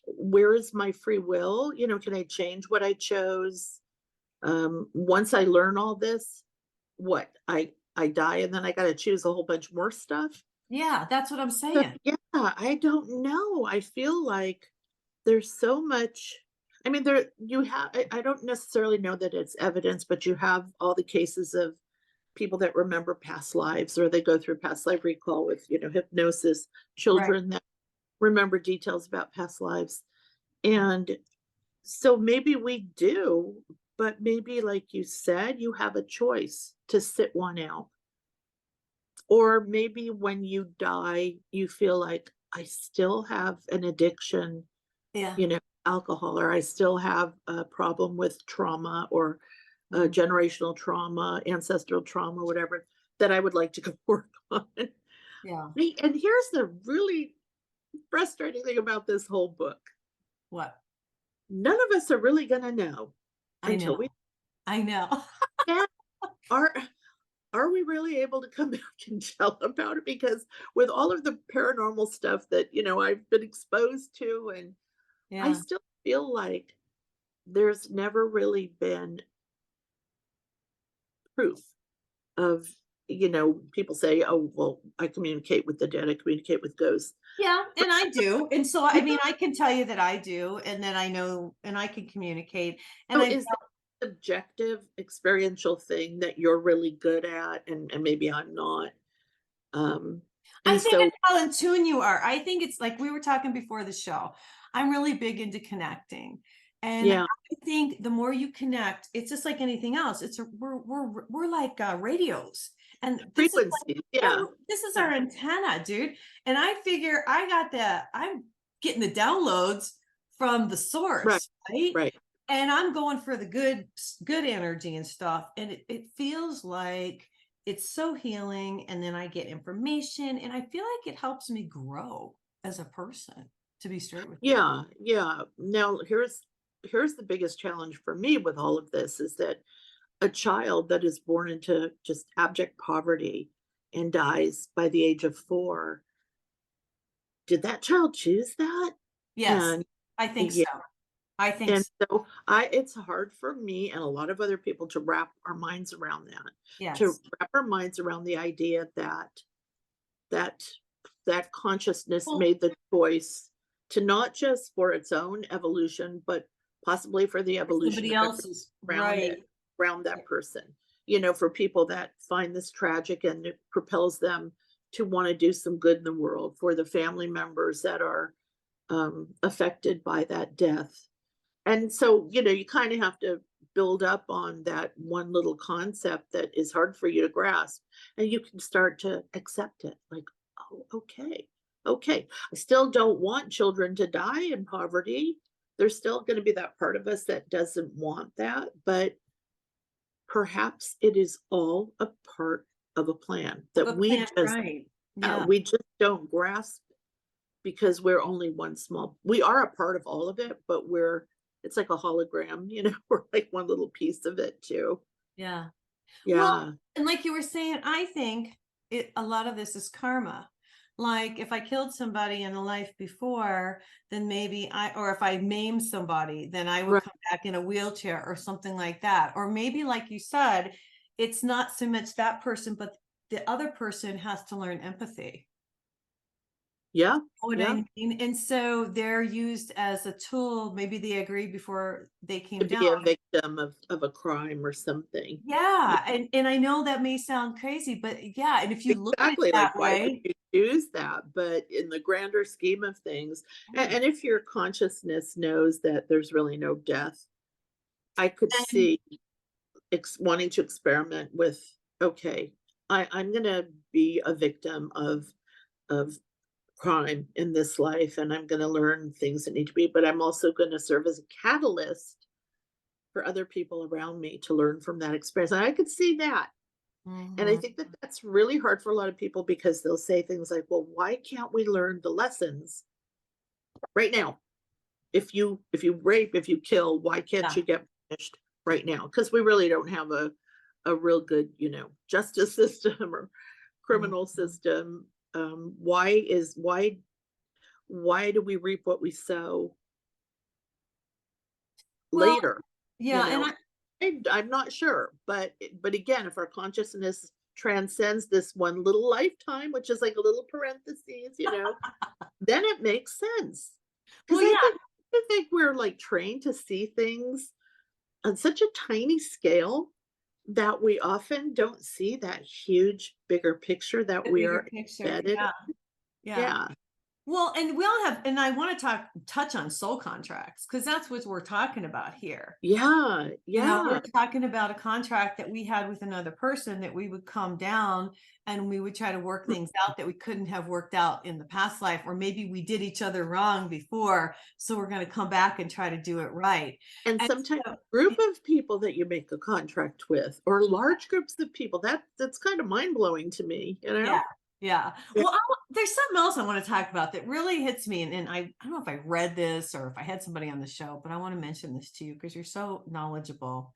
[SPEAKER 3] where is my free will? Can I change what I chose? Once I learn all this, what I die and then I got to choose a whole bunch more stuff.
[SPEAKER 2] Yeah, that's what I'm
[SPEAKER 3] So,
[SPEAKER 2] saying.
[SPEAKER 3] yeah, I don't know. I feel like there's so much. I mean, there you have. I don't necessarily know that it's evidence, but you have all the cases of people that remember past lives, or they go through past life recall with hypnosis.
[SPEAKER 2] Right.
[SPEAKER 3] Children that remember details about past lives, and so maybe we do, but maybe, like you said, you have a choice to sit one out. Or maybe when you die, you feel like, I still have an addiction,
[SPEAKER 2] Yeah.
[SPEAKER 3] alcohol, or I still have a problem with trauma, or
[SPEAKER 2] Mhm.
[SPEAKER 3] generational trauma, ancestral trauma, whatever, that I would like to go work on.
[SPEAKER 2] Yeah.
[SPEAKER 3] And here's the really frustrating thing about this whole book.
[SPEAKER 2] What?
[SPEAKER 3] None of us are really going to know
[SPEAKER 2] I
[SPEAKER 3] until we
[SPEAKER 2] know. I know.
[SPEAKER 3] can. Are we really able to come back and tell about it? Because with all of the paranormal stuff that, I've been exposed to, and I
[SPEAKER 2] Yeah.
[SPEAKER 3] still feel like there's never really been proof of, people say, oh, well, I communicate with the dead, I communicate with ghosts.
[SPEAKER 2] Yeah, and I do. And so,
[SPEAKER 3] Yeah.
[SPEAKER 2] I mean, I can tell you that I do, and then I know, and I can communicate. And
[SPEAKER 3] So
[SPEAKER 2] I,
[SPEAKER 3] is that a subjective experiential thing that you're really good at, and maybe I'm not? Um,
[SPEAKER 2] I
[SPEAKER 3] and
[SPEAKER 2] think
[SPEAKER 3] so,
[SPEAKER 2] it's how in tune you are. I think it's like we were talking before the show. I'm really big into connecting. And
[SPEAKER 3] yeah,
[SPEAKER 2] I think the more you connect, it's just like anything else. We're like radios. And this is
[SPEAKER 3] frequencies, yeah,
[SPEAKER 2] this is
[SPEAKER 3] yeah,
[SPEAKER 2] our antenna, dude. And I figure I'm getting the downloads from the
[SPEAKER 3] right,
[SPEAKER 2] source, right?
[SPEAKER 3] right.
[SPEAKER 2] And I'm going for the good energy and stuff. And it feels like it's so healing. And then I get information, and I feel like it helps me grow as a person, to be straight with you.
[SPEAKER 3] Yeah, yeah. Now here's the biggest challenge for me with all of this, is that a child that is born into just abject poverty and dies by the age of 4, did that child choose that?
[SPEAKER 2] Yes,
[SPEAKER 3] And
[SPEAKER 2] I think
[SPEAKER 3] yeah,
[SPEAKER 2] so. I think
[SPEAKER 3] and
[SPEAKER 2] so.
[SPEAKER 3] so it's hard for me and a lot of other people to wrap our minds around that. To
[SPEAKER 2] Yes.
[SPEAKER 3] wrap our minds around the idea that that consciousness
[SPEAKER 2] Well,
[SPEAKER 3] made the choice to not just for its own evolution, but possibly for the evolution
[SPEAKER 2] somebody
[SPEAKER 3] of everything
[SPEAKER 2] else's,
[SPEAKER 3] around it,
[SPEAKER 2] right.
[SPEAKER 3] around that person. For people that find this tragic and it propels them to want to do some good in the world, for the family members that are affected by that death. And so, you kind of have to build up on that one little concept that is hard for you to grasp. And you can start to accept it like, oh, okay, okay. I still don't want children to die in poverty. There's still going to be that part of us that doesn't want that. But perhaps it is all a part of a plan
[SPEAKER 2] Of
[SPEAKER 3] that
[SPEAKER 2] a plant, right. Yeah.
[SPEAKER 3] we just don't grasp because we're only one small we are a part of all of it, but it's like a hologram, we're like one little piece of it too.
[SPEAKER 2] Yeah. Well,
[SPEAKER 3] Yeah,
[SPEAKER 2] and like you were saying, I think a lot of this is karma. Like if I killed somebody in a life before, then maybe or if I maimed somebody, then I would
[SPEAKER 3] right.
[SPEAKER 2] come back in a wheelchair or something like that. Or maybe, like you said, it's not so much that person, but the other person has to learn empathy.
[SPEAKER 3] Yeah,
[SPEAKER 2] What
[SPEAKER 3] yeah.
[SPEAKER 2] I mean? And so they're used as a tool. Maybe they agreed before they
[SPEAKER 3] To
[SPEAKER 2] came down.
[SPEAKER 3] be a victim of a crime or something. Yeah,
[SPEAKER 2] Yeah, and I know that may sound crazy, but yeah, and if you look at it
[SPEAKER 3] exactly, like,
[SPEAKER 2] that
[SPEAKER 3] why would
[SPEAKER 2] way,
[SPEAKER 3] you choose that? But in the grander scheme of things,
[SPEAKER 2] right.
[SPEAKER 3] and if your consciousness knows that there's really no death, I could
[SPEAKER 2] And
[SPEAKER 3] see wanting to experiment with, okay, I'm gonna be a victim of crime in this life, and I'm gonna learn things that need to be, but I'm also gonna serve as a catalyst for other people around me to learn from that experience. And I could see that. And I
[SPEAKER 2] mhm,
[SPEAKER 3] think that that's really hard for a lot of people because they'll say things like, well, why can't we learn the lessons right now? If you rape, if you kill, why can't
[SPEAKER 2] yeah,
[SPEAKER 3] you get punished right now? Because we really don't have a real good, justice system or criminal
[SPEAKER 2] mhm.
[SPEAKER 3] system. Why do we reap what we sow
[SPEAKER 2] Well,
[SPEAKER 3] later? You
[SPEAKER 2] yeah, and
[SPEAKER 3] know, I'm not sure, but again, if our consciousness transcends this one little lifetime, which is like a little parentheses, then it makes sense. Because
[SPEAKER 2] well, yeah,
[SPEAKER 3] I think we're like trained to see things on such a tiny scale that we often don't see that huge, bigger picture that
[SPEAKER 2] the
[SPEAKER 3] we
[SPEAKER 2] bigger
[SPEAKER 3] are
[SPEAKER 2] picture,
[SPEAKER 3] embedded.
[SPEAKER 2] yeah, yeah.
[SPEAKER 3] Yeah,
[SPEAKER 2] Well, and we all have, and I want to touch on soul contracts because that's what we're talking about here.
[SPEAKER 3] yeah,
[SPEAKER 2] We're
[SPEAKER 3] yeah.
[SPEAKER 2] talking about a contract that we had with another person that we would come down and we would try to work things out that we couldn't have worked out in the past life, or maybe we did each other wrong before. So we're going to come back and try to do it right.
[SPEAKER 3] And
[SPEAKER 2] And
[SPEAKER 3] sometimes
[SPEAKER 2] so,
[SPEAKER 3] group of people that you make a contract with, or large groups of people, that's kind of mind blowing to me, you
[SPEAKER 2] yeah,
[SPEAKER 3] know?
[SPEAKER 2] yeah.
[SPEAKER 3] Yeah.
[SPEAKER 2] Well, there's something else I want to talk about that really hits me. And I don't know if I read this or if I had somebody on the show, but I want to mention this to you because you're so knowledgeable.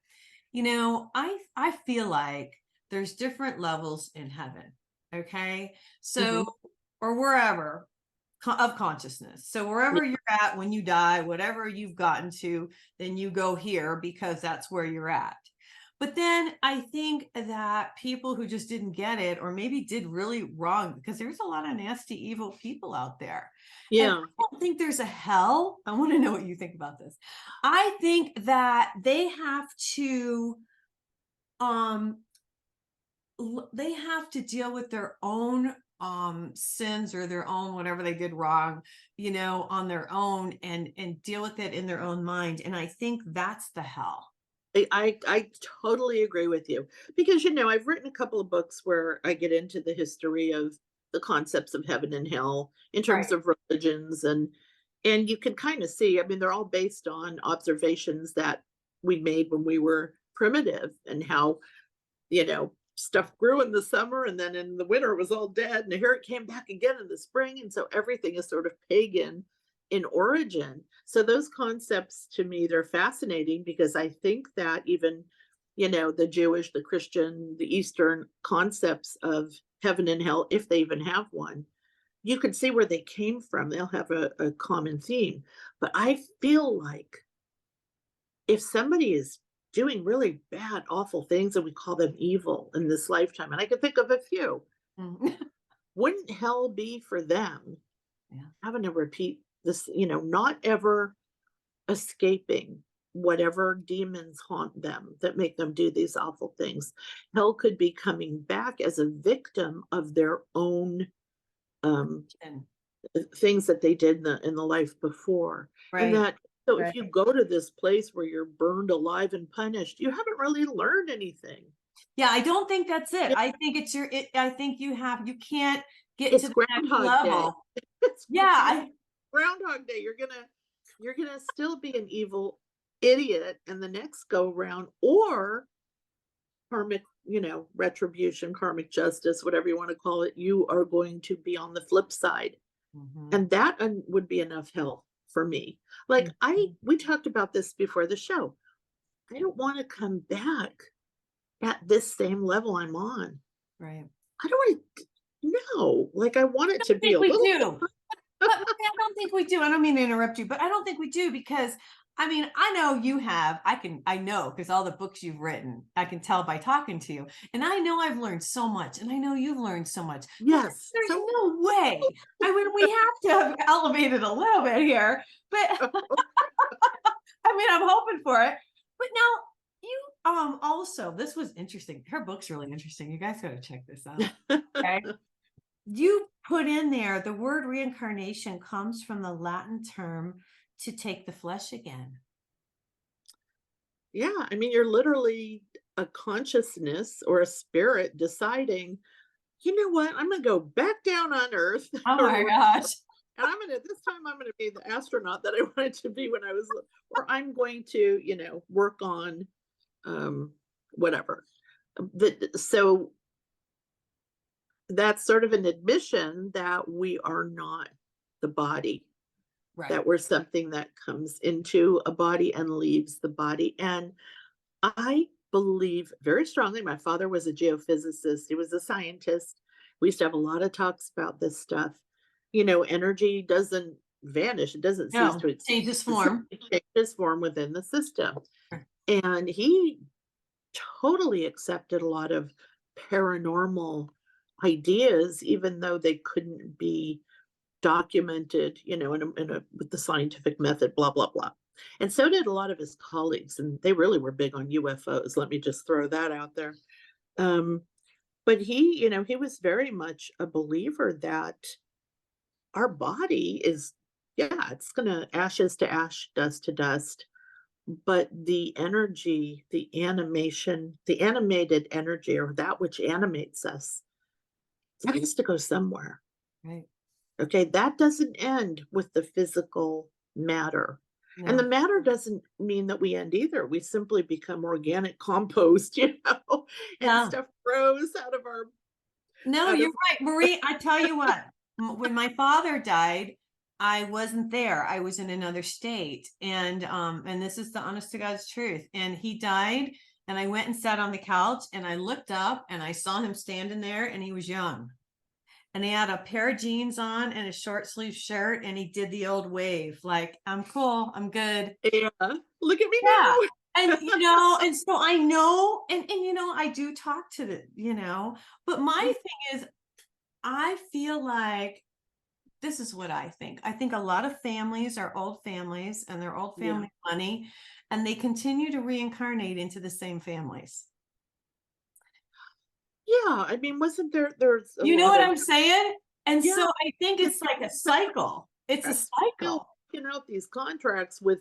[SPEAKER 2] I feel like there's different levels in heaven. Okay. So,
[SPEAKER 3] Mhm.
[SPEAKER 2] or wherever of consciousness. So
[SPEAKER 3] Yeah.
[SPEAKER 2] wherever you're at when you die, whatever you've gotten to, then you go here because that's where you're at. But then I think that people who just didn't get it or maybe did really wrong, because there's a lot of nasty, evil people out there. And
[SPEAKER 3] Yeah.
[SPEAKER 2] I don't think there's a hell. I want to know what you think about this. I think that um they have to deal with their own sins or their own whatever they did wrong, on their own, and deal with it in their own mind. And I think that's the hell.
[SPEAKER 3] I totally agree with you because I've written a couple of books where I get into the history of the concepts of heaven and hell in terms
[SPEAKER 2] Right.
[SPEAKER 3] of religions and you can kind of see, I mean, they're all based on observations that we made when we were primitive and how stuff grew in the summer and then in the winter it was all dead and here it came back again in the spring. And so everything is sort of pagan in origin. So those concepts to me, they're fascinating because I think that even, the Jewish, the Christian, the Eastern concepts of heaven and hell, if they even have one, you can see where they came from. They'll have a common theme. But I feel like if somebody is doing really bad, awful things and we call them evil in this lifetime, and I can think of a few,
[SPEAKER 2] Mhm.
[SPEAKER 3] wouldn't hell be for them
[SPEAKER 2] Yeah.
[SPEAKER 3] having to repeat this, not ever escaping whatever demons haunt them that make them do these awful things? Hell could be coming back as a victim of their own um,
[SPEAKER 2] And
[SPEAKER 3] things that they did in the life before. And
[SPEAKER 2] right,
[SPEAKER 3] that so if you
[SPEAKER 2] right.
[SPEAKER 3] go to this place where you're burned alive and punished, you haven't really learned anything.
[SPEAKER 2] Yeah, I don't think that's it.
[SPEAKER 3] Yeah,
[SPEAKER 2] I think I think you can't get to
[SPEAKER 3] it's
[SPEAKER 2] the next
[SPEAKER 3] Groundhog Day.
[SPEAKER 2] level.
[SPEAKER 3] It's
[SPEAKER 2] Yeah,
[SPEAKER 3] Groundhog Day. You're gonna still be an evil idiot in the next go round, or karmic, retribution, karmic justice, whatever you want to call it, you are going to be on the flip side.
[SPEAKER 2] Mhm.
[SPEAKER 3] And that would be enough hell for me. Like
[SPEAKER 2] Mhm.
[SPEAKER 3] we talked about this before the show. I don't want to come back at this same level I'm on.
[SPEAKER 2] Right.
[SPEAKER 3] I don't want to, no, like I want it to
[SPEAKER 2] I
[SPEAKER 3] be
[SPEAKER 2] think
[SPEAKER 3] a
[SPEAKER 2] we
[SPEAKER 3] little
[SPEAKER 2] do. But I don't think we do. I don't mean to interrupt you, but I don't think we do because I mean, I know you have, I know because all the books you've written, I can tell by talking to you. And I know I've learned so much, and I know you've learned so much. But
[SPEAKER 3] yes.
[SPEAKER 2] there's
[SPEAKER 3] So
[SPEAKER 2] no way. I mean, we have to have elevated a little bit here, but I mean, I'm hoping for it. But now you also, this was interesting. Her book's really interesting. You guys got to check this out. Okay. You put in there the word reincarnation comes from the Latin term to take the flesh again.
[SPEAKER 3] yeah, I mean, you're literally a consciousness or a spirit deciding, you know what, I'm gonna go back down on Earth,
[SPEAKER 2] Oh
[SPEAKER 3] or
[SPEAKER 2] my gosh.
[SPEAKER 3] and this time I'm gonna be the astronaut that I wanted to be when I was, or I'm going to, work on um whatever. So that's sort of an admission that we are not the body,
[SPEAKER 2] Right.
[SPEAKER 3] that we're something that comes into a body and leaves the body. And I believe very strongly, my father was a geophysicist, he was a scientist. We used to have a lot of talks about this stuff. Energy doesn't vanish, it doesn't cease
[SPEAKER 2] No,
[SPEAKER 3] to exist.
[SPEAKER 2] changes
[SPEAKER 3] It
[SPEAKER 2] form.
[SPEAKER 3] simply changes form within the system.
[SPEAKER 2] Right.
[SPEAKER 3] And he totally accepted a lot of paranormal ideas, even though they couldn't be documented, with the scientific method, blah, blah, blah. And so did a lot of his colleagues, and they really were big on UFOs. Let me just throw that out there. Um, but he was very much a believer that our body is, yeah, it's gonna ashes to ash, dust to dust. But the energy, the animation, the animated energy, or that which animates us, that has to go somewhere.
[SPEAKER 2] Right.
[SPEAKER 3] Okay, that doesn't end with the physical matter. And the
[SPEAKER 2] No.
[SPEAKER 3] matter doesn't mean that we end either. We simply become organic compost, and
[SPEAKER 2] Yeah.
[SPEAKER 3] stuff grows out of our
[SPEAKER 2] No,
[SPEAKER 3] out
[SPEAKER 2] you're
[SPEAKER 3] of
[SPEAKER 2] right, Marie. I tell you what, when my father died, I wasn't there. I was in another state. And this is the honest to God's truth. And he died, and I went and sat on the couch and I looked up and I saw him standing there, and he was young. And he had a pair of jeans on and a short sleeve shirt, and he did the old wave, like, I'm cool, I'm good.
[SPEAKER 3] yeah. Look at me
[SPEAKER 2] Yeah.
[SPEAKER 3] now.
[SPEAKER 2] And and so I know, and I do talk to but my thing is, I feel like this is what I think. I think a lot of families are old families and they're old
[SPEAKER 3] Yeah.
[SPEAKER 2] family money, and they continue to reincarnate into the same families.
[SPEAKER 3] Yeah. I mean, wasn't there's a
[SPEAKER 2] You know
[SPEAKER 3] lot
[SPEAKER 2] what
[SPEAKER 3] of,
[SPEAKER 2] I'm saying? And
[SPEAKER 3] yeah,
[SPEAKER 2] so I think it's like a cycle. It's a
[SPEAKER 3] still
[SPEAKER 2] cycle.
[SPEAKER 3] working out these contracts with,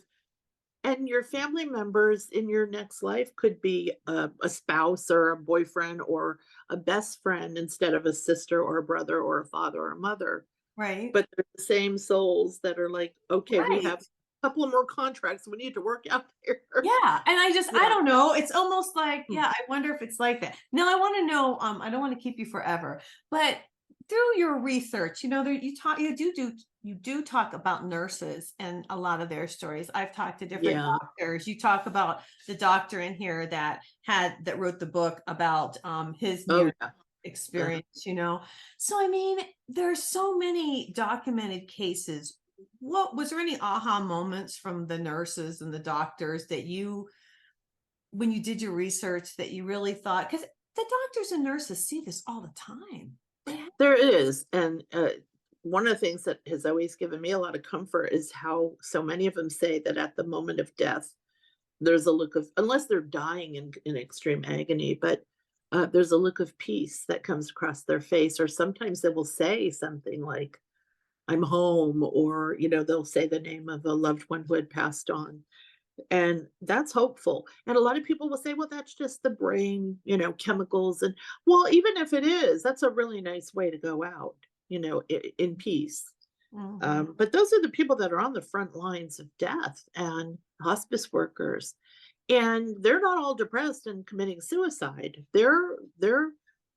[SPEAKER 3] and your family members in your next life could be a spouse or a boyfriend or a best friend instead of a sister or a brother or a father or a mother.
[SPEAKER 2] Right.
[SPEAKER 3] But they're the same souls that are like, okay, we
[SPEAKER 2] Right.
[SPEAKER 3] have a couple of more contracts we need to work out here.
[SPEAKER 2] Yeah, and I
[SPEAKER 3] Yeah.
[SPEAKER 2] don't know, it's almost like,
[SPEAKER 3] Hmm.
[SPEAKER 2] yeah, I wonder if it's like that. Now I wanna know, I don't wanna keep you forever, but through your research, there you do talk about nurses and a lot of their stories. I've talked to different
[SPEAKER 3] Yeah.
[SPEAKER 2] doctors. You talk about the doctor in here that wrote the book about, his
[SPEAKER 3] Oh
[SPEAKER 2] near
[SPEAKER 3] yeah.
[SPEAKER 2] experience. So, I mean, there's so many documented cases. What was there any aha moments from the nurses and the doctors that when you did your research, that you really thought, because the doctors and nurses see this all the time.
[SPEAKER 3] There is. And one of the things that has always given me a lot of comfort is how so many of them say that at the moment of death, there's a look of, unless they're dying in extreme agony, but there's a look of peace that comes across their face. Or sometimes they will say something like, I'm home, or, they'll say the name of a loved one who had passed on. And that's hopeful. And a lot of people will say, well, that's just the brain, chemicals. And well, even if it is, that's a really nice way to go out, in peace.
[SPEAKER 2] Mhm.
[SPEAKER 3] But those are the people that are on the front lines of death, and hospice workers. And they're not all depressed and committing suicide. They're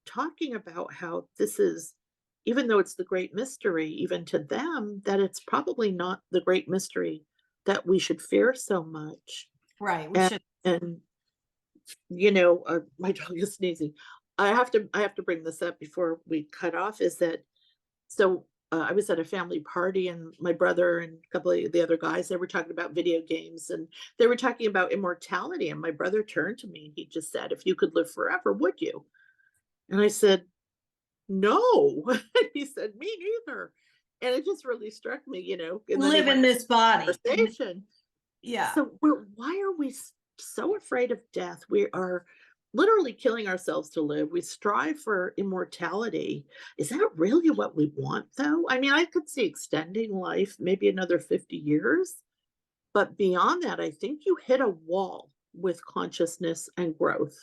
[SPEAKER 3] talking about how this is, even though it's the great mystery, even to them, that it's probably not the great mystery that we should fear so much.
[SPEAKER 2] Right. We
[SPEAKER 3] And
[SPEAKER 2] should.
[SPEAKER 3] and my dog is sneezing. I have to bring this up before we cut off. Is that so? I was at a family party, and my brother and a couple of the other guys, they were talking about video games, and they were talking about immortality. And my brother turned to me and he just said, "If you could live forever, would you?" And I said, "No." He said, "Me neither." And it just really struck me, And then he
[SPEAKER 2] Live in
[SPEAKER 3] went
[SPEAKER 2] this body.
[SPEAKER 3] conversation.
[SPEAKER 2] Yeah.
[SPEAKER 3] So why are we so afraid of death? We are literally killing ourselves to live. We strive for immortality. Is that really what we want, though? I mean, I could see extending life, maybe another 50 years. But beyond that, I think you hit a wall with consciousness and growth.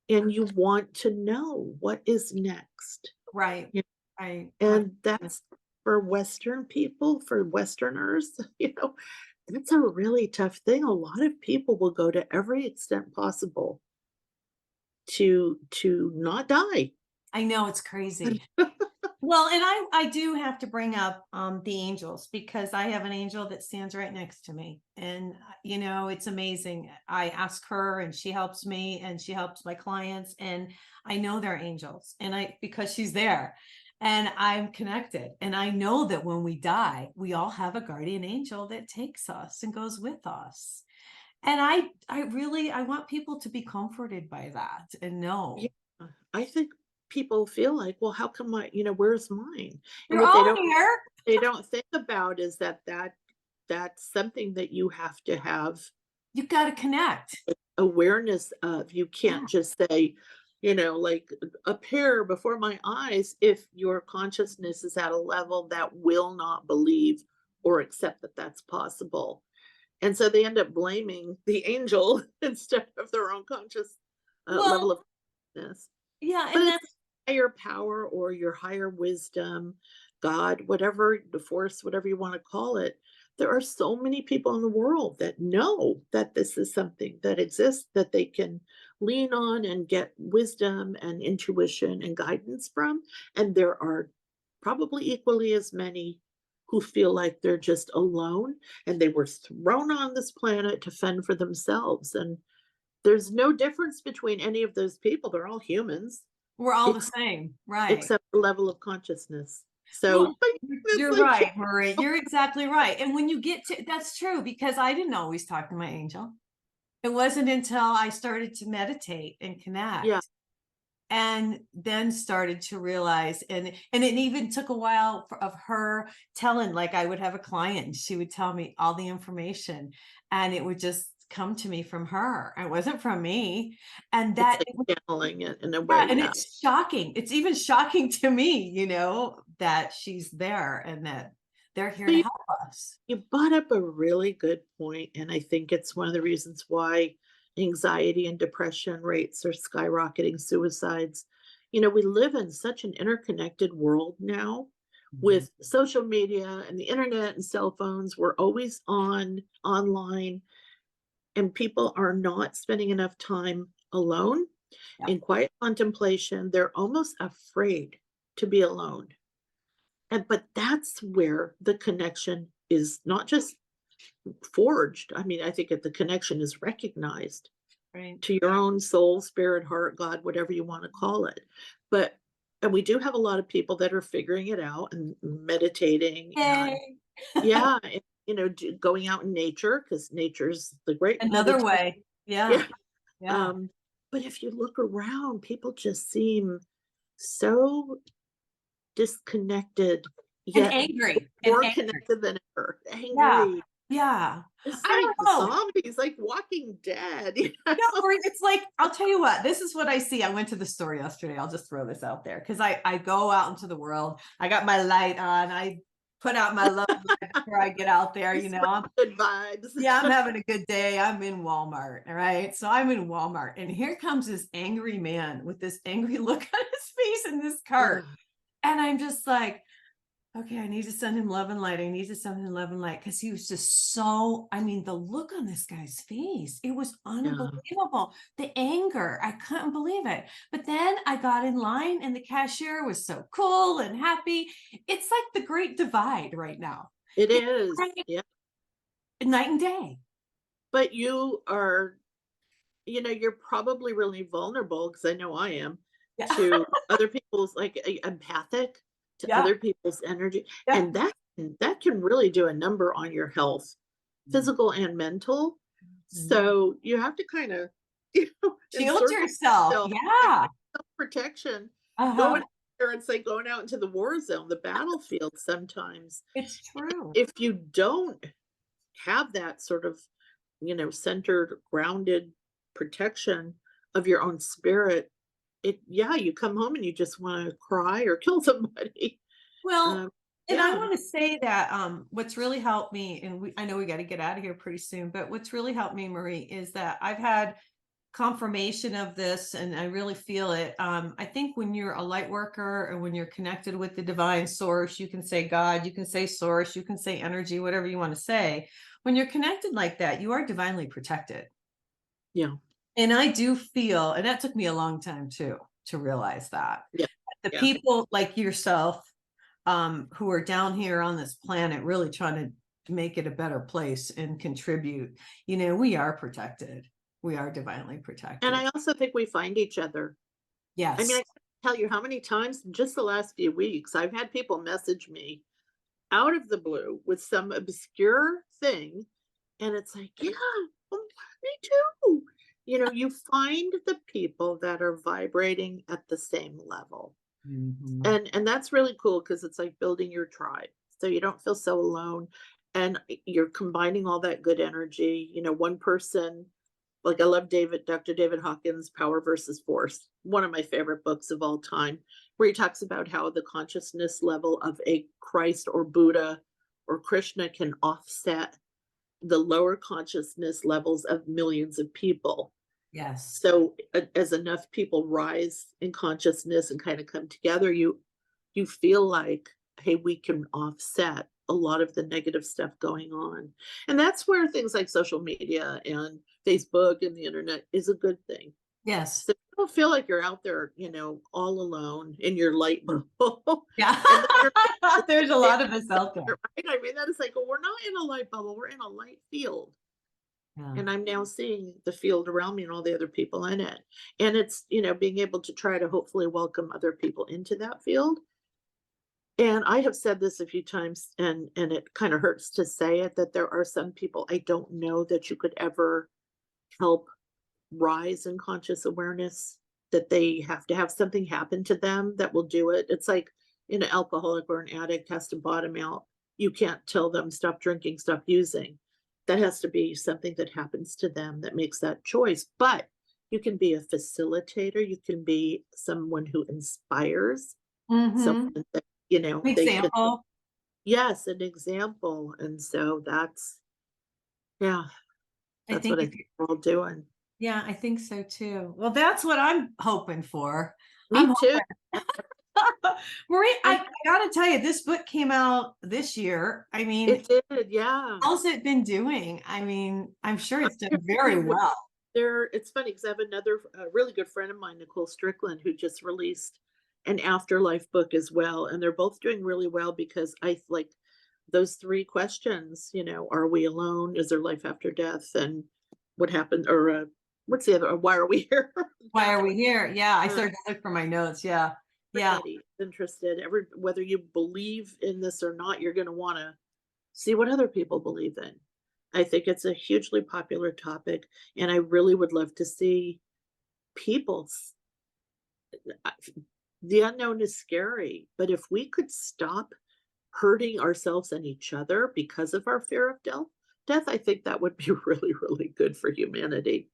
[SPEAKER 3] And you want to know what is next.
[SPEAKER 2] Right.
[SPEAKER 3] You
[SPEAKER 2] I
[SPEAKER 3] And that's for Western people, for Westerners, that's a really tough thing. A lot of people will go to every extent possible to not die.
[SPEAKER 2] I know it's crazy. Well, and I do have to bring up the angels, because I have an angel that stands right next to me, and it's amazing. I ask her and she helps me and she helps my clients, and I know they're angels, and because she's there and I'm connected, and I know that when we die, we all have a guardian angel that takes us and goes with us. And I want people to be comforted by that and
[SPEAKER 3] Yeah,
[SPEAKER 2] know
[SPEAKER 3] I think people feel like, well, how come where's mine? And
[SPEAKER 2] they're
[SPEAKER 3] what
[SPEAKER 2] all here.
[SPEAKER 3] they don't think about is that's something that you have to have
[SPEAKER 2] You got to connect.
[SPEAKER 3] awareness of. You
[SPEAKER 2] Yeah.
[SPEAKER 3] can't just say, like, appear before my eyes if your consciousness is at a level that will not believe or accept that that's possible. And so they end up blaming the angel instead of their own conscious
[SPEAKER 2] Well,
[SPEAKER 3] level of consciousness.
[SPEAKER 2] yeah,
[SPEAKER 3] But
[SPEAKER 2] and
[SPEAKER 3] it's
[SPEAKER 2] that's
[SPEAKER 3] higher power or your higher wisdom, God, whatever the force, whatever you want to call it. There are so many people in the world that know that this is something that exists that they can lean on and get wisdom and intuition and guidance from. And there are probably equally as many who feel like they're just alone and they were thrown on this planet to fend for themselves. And there's no difference between any of those people. They're all humans,
[SPEAKER 2] we're all the
[SPEAKER 3] ex-
[SPEAKER 2] same, right?
[SPEAKER 3] except the level of consciousness. So
[SPEAKER 2] Well,
[SPEAKER 3] it's
[SPEAKER 2] you're
[SPEAKER 3] like,
[SPEAKER 2] right, Marie. You're exactly right. And when you get to, that's true, because I didn't always talk to my angel. It wasn't until I started to meditate and connect,
[SPEAKER 3] yeah,
[SPEAKER 2] and then started to realize, and it even took a while of her telling, like I would have a client and she would tell me all the information, and it would just come to me from her. It wasn't from me. And
[SPEAKER 3] it's
[SPEAKER 2] that,
[SPEAKER 3] like channeling it in a
[SPEAKER 2] yeah,
[SPEAKER 3] way.
[SPEAKER 2] and
[SPEAKER 3] Yeah.
[SPEAKER 2] it's shocking. It's even shocking to me, that she's there and that they're here
[SPEAKER 3] So
[SPEAKER 2] to
[SPEAKER 3] you,
[SPEAKER 2] help us.
[SPEAKER 3] you brought up a really good point, and I think it's one of the reasons why anxiety and depression rates are skyrocketing, suicides. We live in such an interconnected world now
[SPEAKER 2] Mhm.
[SPEAKER 3] with social media and the internet and cell phones. We're always online, and people are not spending enough time alone
[SPEAKER 2] Yeah.
[SPEAKER 3] in quiet contemplation. They're almost afraid to be alone. But that's where the connection is not just forged. I mean, I think that the connection is recognized
[SPEAKER 2] Right.
[SPEAKER 3] to your own soul, spirit, heart, God, whatever you want to call it. But and we do have a lot of people that are figuring it out and meditating and
[SPEAKER 2] Yay.
[SPEAKER 3] yeah, and, going out in nature because nature's the great
[SPEAKER 2] Another
[SPEAKER 3] meditator.
[SPEAKER 2] way. Yeah.
[SPEAKER 3] Yeah.
[SPEAKER 2] Yeah.
[SPEAKER 3] Um, but if you look around, people just seem so disconnected,
[SPEAKER 2] And
[SPEAKER 3] yet
[SPEAKER 2] angry. And
[SPEAKER 3] more
[SPEAKER 2] angry.
[SPEAKER 3] connected than ever.
[SPEAKER 2] Yeah.
[SPEAKER 3] Angry.
[SPEAKER 2] Yeah.
[SPEAKER 3] It's
[SPEAKER 2] I
[SPEAKER 3] like
[SPEAKER 2] don't know.
[SPEAKER 3] zombies, like Walking Dead.
[SPEAKER 2] No, or it's like, I'll tell you what, this is what I see. I went to the store yesterday. I'll just throw this out there because I go out into the world. I got my light on. I put out my love light before I get out there.
[SPEAKER 3] You spread good vibes.
[SPEAKER 2] Yeah, I'm having a good day. I'm in Walmart. All right. So I'm in Walmart, and here comes this angry man with this angry look on his face in this cart.
[SPEAKER 3] Ugh.
[SPEAKER 2] And I'm just like, okay, I need to send him love and light. I need to send him love and light, because he was just so, I mean, the look on this guy's face, it was
[SPEAKER 3] Yeah.
[SPEAKER 2] unbelievable. The anger, I couldn't believe it. But then I got in line and the cashier was so cool and happy. It's like the great divide right now.
[SPEAKER 3] It
[SPEAKER 2] It's
[SPEAKER 3] is.
[SPEAKER 2] like
[SPEAKER 3] Yeah.
[SPEAKER 2] night and day.
[SPEAKER 3] But you are, you're probably really vulnerable, because I know I am,
[SPEAKER 2] Yeah.
[SPEAKER 3] to other people's, like, empathic to
[SPEAKER 2] Yeah.
[SPEAKER 3] other people's energy.
[SPEAKER 2] Yeah.
[SPEAKER 3] And that can really do a number on your health, physical and mental.
[SPEAKER 2] Mhm.
[SPEAKER 3] So you have to kind of,
[SPEAKER 2] Shield
[SPEAKER 3] encircle
[SPEAKER 2] yourself.
[SPEAKER 3] yourself, like,
[SPEAKER 2] Yeah.
[SPEAKER 3] self-protection,
[SPEAKER 2] Uh-huh.
[SPEAKER 3] going there, it's like going out into the war zone, the battlefield sometimes.
[SPEAKER 2] It's true.
[SPEAKER 3] If you don't have that sort of, centered, grounded protection of your own spirit, yeah, you come home and you just want to cry or kill somebody.
[SPEAKER 2] Well,
[SPEAKER 3] Um,
[SPEAKER 2] and I
[SPEAKER 3] yeah,
[SPEAKER 2] want to say that what's really helped me, and I know we got to get out of here pretty soon, but what's really helped me, Marie, is that I've had confirmation of this and I really feel it. I think when you're a light worker and when you're connected with the divine source, you can say God, you can say source, you can say energy, whatever you want to say. When you're connected like that, you are divinely protected.
[SPEAKER 3] yeah,
[SPEAKER 2] And I do feel, and that took me a long time too, to realize that.
[SPEAKER 3] yeah,
[SPEAKER 2] The
[SPEAKER 3] yeah.
[SPEAKER 2] people like yourself, who are down here on this planet really trying to make it a better place and contribute, we are protected. We are divinely
[SPEAKER 3] And
[SPEAKER 2] protected.
[SPEAKER 3] I also think we find each other. I mean, I
[SPEAKER 2] Yes.
[SPEAKER 3] can't tell you how many times in just the last few weeks I've had people message me out of the blue with some obscure thing, and it's like, yeah, well, me too. You find the people that are vibrating at the same level.
[SPEAKER 2] Mhm.
[SPEAKER 3] And that's really cool, because it's like building your tribe. So you don't feel so alone, and you're combining all that good energy. One person, like, I love Dr. David Hawkins' Power versus Force, one of my favorite books of all time, where he talks about how the consciousness level of a Christ or Buddha or Krishna can offset the lower consciousness levels of millions of people.
[SPEAKER 2] Yes.
[SPEAKER 3] So as enough people rise in consciousness and kind of come together, you feel like, hey, we can offset a lot of the negative stuff going on. And that's where things like social media and Facebook and the internet is a good thing.
[SPEAKER 2] Yes.
[SPEAKER 3] So you don't feel like you're out there, all alone in your light bubble.
[SPEAKER 2] Yeah.
[SPEAKER 3] And then you're
[SPEAKER 2] There's a lot of us out there.
[SPEAKER 3] right. I mean, that is like, well, we're not in a light bubble, we're in a light field.
[SPEAKER 2] Yeah.
[SPEAKER 3] And I'm now seeing the field around me and all the other people in it. And it's, being able to try to hopefully welcome other people into that field. And I have said this a few times, and it kind of hurts to say it, that there are some people I don't know that you could ever help rise in conscious awareness, that they have to have something happen to them that will do it. It's like, an alcoholic or an addict has to bottom out. You can't tell them stop drinking, stop using. That has to be something that happens to them that makes that choice. But you can be a facilitator, you can be someone who inspires,
[SPEAKER 2] Mm-hmm.
[SPEAKER 3] someone that, they can,
[SPEAKER 2] Example.
[SPEAKER 3] yes, an example. And so yeah,
[SPEAKER 2] I
[SPEAKER 3] that's
[SPEAKER 2] think
[SPEAKER 3] what I
[SPEAKER 2] if
[SPEAKER 3] think we're all doing.
[SPEAKER 2] Yeah, I think so too. Well, that's what I'm hoping for.
[SPEAKER 3] Me
[SPEAKER 2] I'm
[SPEAKER 3] too.
[SPEAKER 2] Marie,
[SPEAKER 3] I
[SPEAKER 2] I gotta tell you, this book came out this year. I mean,
[SPEAKER 3] It did, yeah.
[SPEAKER 2] how's it been doing? I mean, I'm sure
[SPEAKER 3] I'm
[SPEAKER 2] it's done
[SPEAKER 3] doing
[SPEAKER 2] very
[SPEAKER 3] really well.
[SPEAKER 2] well.
[SPEAKER 3] It's funny because I have another really good friend of mine, Nicole Strickland, who just released an Afterlife book as well, and they're both doing really well, because I like those 3 questions, are we alone? Is there life after death? And what happened, or, what's the other, why are we here?
[SPEAKER 2] Why
[SPEAKER 3] That
[SPEAKER 2] are
[SPEAKER 3] one.
[SPEAKER 2] we here? Yeah, I
[SPEAKER 3] Uh,
[SPEAKER 2] started to look for my notes. Yeah. Yeah.
[SPEAKER 3] Everybody is interested, whether you believe in this or not, you're gonna wanna see what other people believe in. I think it's a hugely popular topic, and I really would love to see people. I- the unknown is scary, but if we could stop hurting ourselves and each other because of our fear of death, I think that would be really, really good for humanity.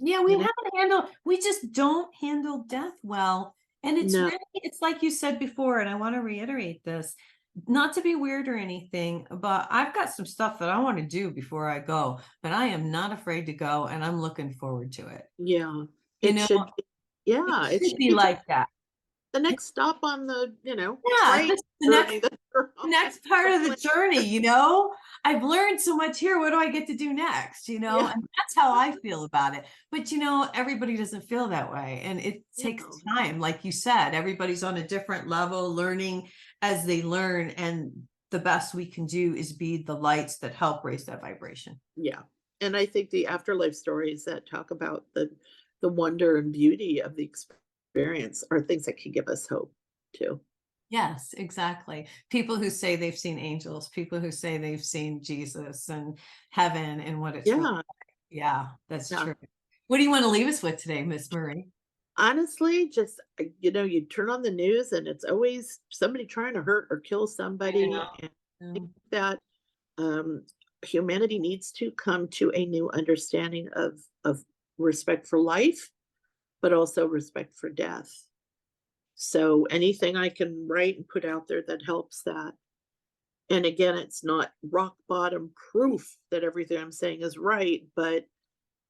[SPEAKER 2] Yeah,
[SPEAKER 3] You know?
[SPEAKER 2] we just don't handle death well. And it's
[SPEAKER 3] No,
[SPEAKER 2] really, it's like you said before, and I want to reiterate this, not to be weird or anything, but I've got some stuff that I want to do before I go, but I am not afraid to go and I'm looking forward to it.
[SPEAKER 3] yeah,
[SPEAKER 2] You
[SPEAKER 3] it
[SPEAKER 2] know,
[SPEAKER 3] should be.
[SPEAKER 2] it
[SPEAKER 3] Yeah, it
[SPEAKER 2] should
[SPEAKER 3] should
[SPEAKER 2] be
[SPEAKER 3] be.
[SPEAKER 2] like that.
[SPEAKER 3] the next stop on the,
[SPEAKER 2] Yeah,
[SPEAKER 3] train
[SPEAKER 2] the next
[SPEAKER 3] journey that we're
[SPEAKER 2] the
[SPEAKER 3] on.
[SPEAKER 2] next part of the
[SPEAKER 3] Hopefully.
[SPEAKER 2] journey, you know? I've learned so much here. What do I get to do next? You know,
[SPEAKER 3] Yeah.
[SPEAKER 2] and that's how I feel about it. But you know, everybody doesn't feel that way. And it takes
[SPEAKER 3] No.
[SPEAKER 2] time. Like you said, everybody's on a different level, learning as they learn. And the best we can do is be the lights that help raise that vibration.
[SPEAKER 3] Yeah. And I think the afterlife stories that talk about the wonder and beauty of the experience are things that can give us hope too.
[SPEAKER 2] Yes, exactly. People who say they've seen angels, people who say they've seen Jesus and heaven and what it's really
[SPEAKER 3] Yeah.
[SPEAKER 2] like. Yeah, that's
[SPEAKER 3] Yeah.
[SPEAKER 2] true. What do you want to leave us with today, Miss Marie?
[SPEAKER 3] Honestly, just, you turn on the news and it's always somebody trying to hurt or kill
[SPEAKER 2] I
[SPEAKER 3] somebody. And I
[SPEAKER 2] know.
[SPEAKER 3] think that um, humanity needs to come to a new understanding of respect for life, but also respect for death. So anything I can write and put out there that helps that. And again, it's not rock bottom proof that everything I'm saying is right, but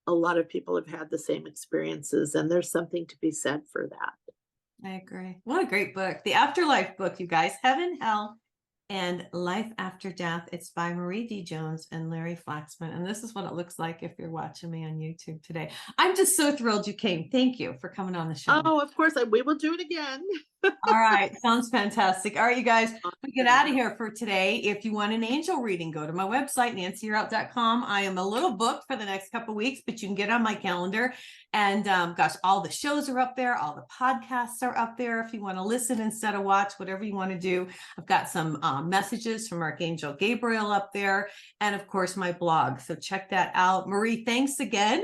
[SPEAKER 3] a lot of people have had the same experiences, and there's something to be said for that.
[SPEAKER 2] I agree. What a great book. The Afterlife book, you guys. Heaven, Hell, and Life After Death. It's by Marie D. Jones and Larry Flaxman. And this is what it looks like if you're watching me on YouTube today. I'm just so thrilled you came. Thank you for coming on the show.
[SPEAKER 3] Oh, of course, we will do it again.
[SPEAKER 2] All right. Sounds fantastic. All right, you guys, we get out of
[SPEAKER 3] Awesome.
[SPEAKER 2] here for today. If you want an angel reading, go to my website, nancyyearout.com. I am a little booked for the next couple of weeks, but you can get on my calendar. And gosh, all the shows are up there. All the podcasts are up there. If you want to listen instead of watch, whatever you want to do. I've got some messages from Archangel Gabriel up there. And of course, my blog. So check that out. Marie, thanks again.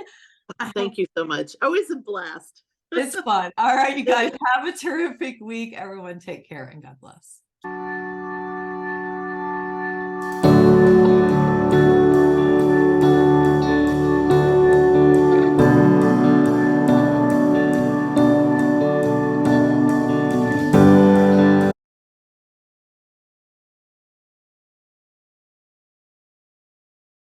[SPEAKER 2] I hope
[SPEAKER 3] Thank you so much. Always a blast.
[SPEAKER 2] it's fun. All right, you guys have a terrific week. Everyone take care and God bless.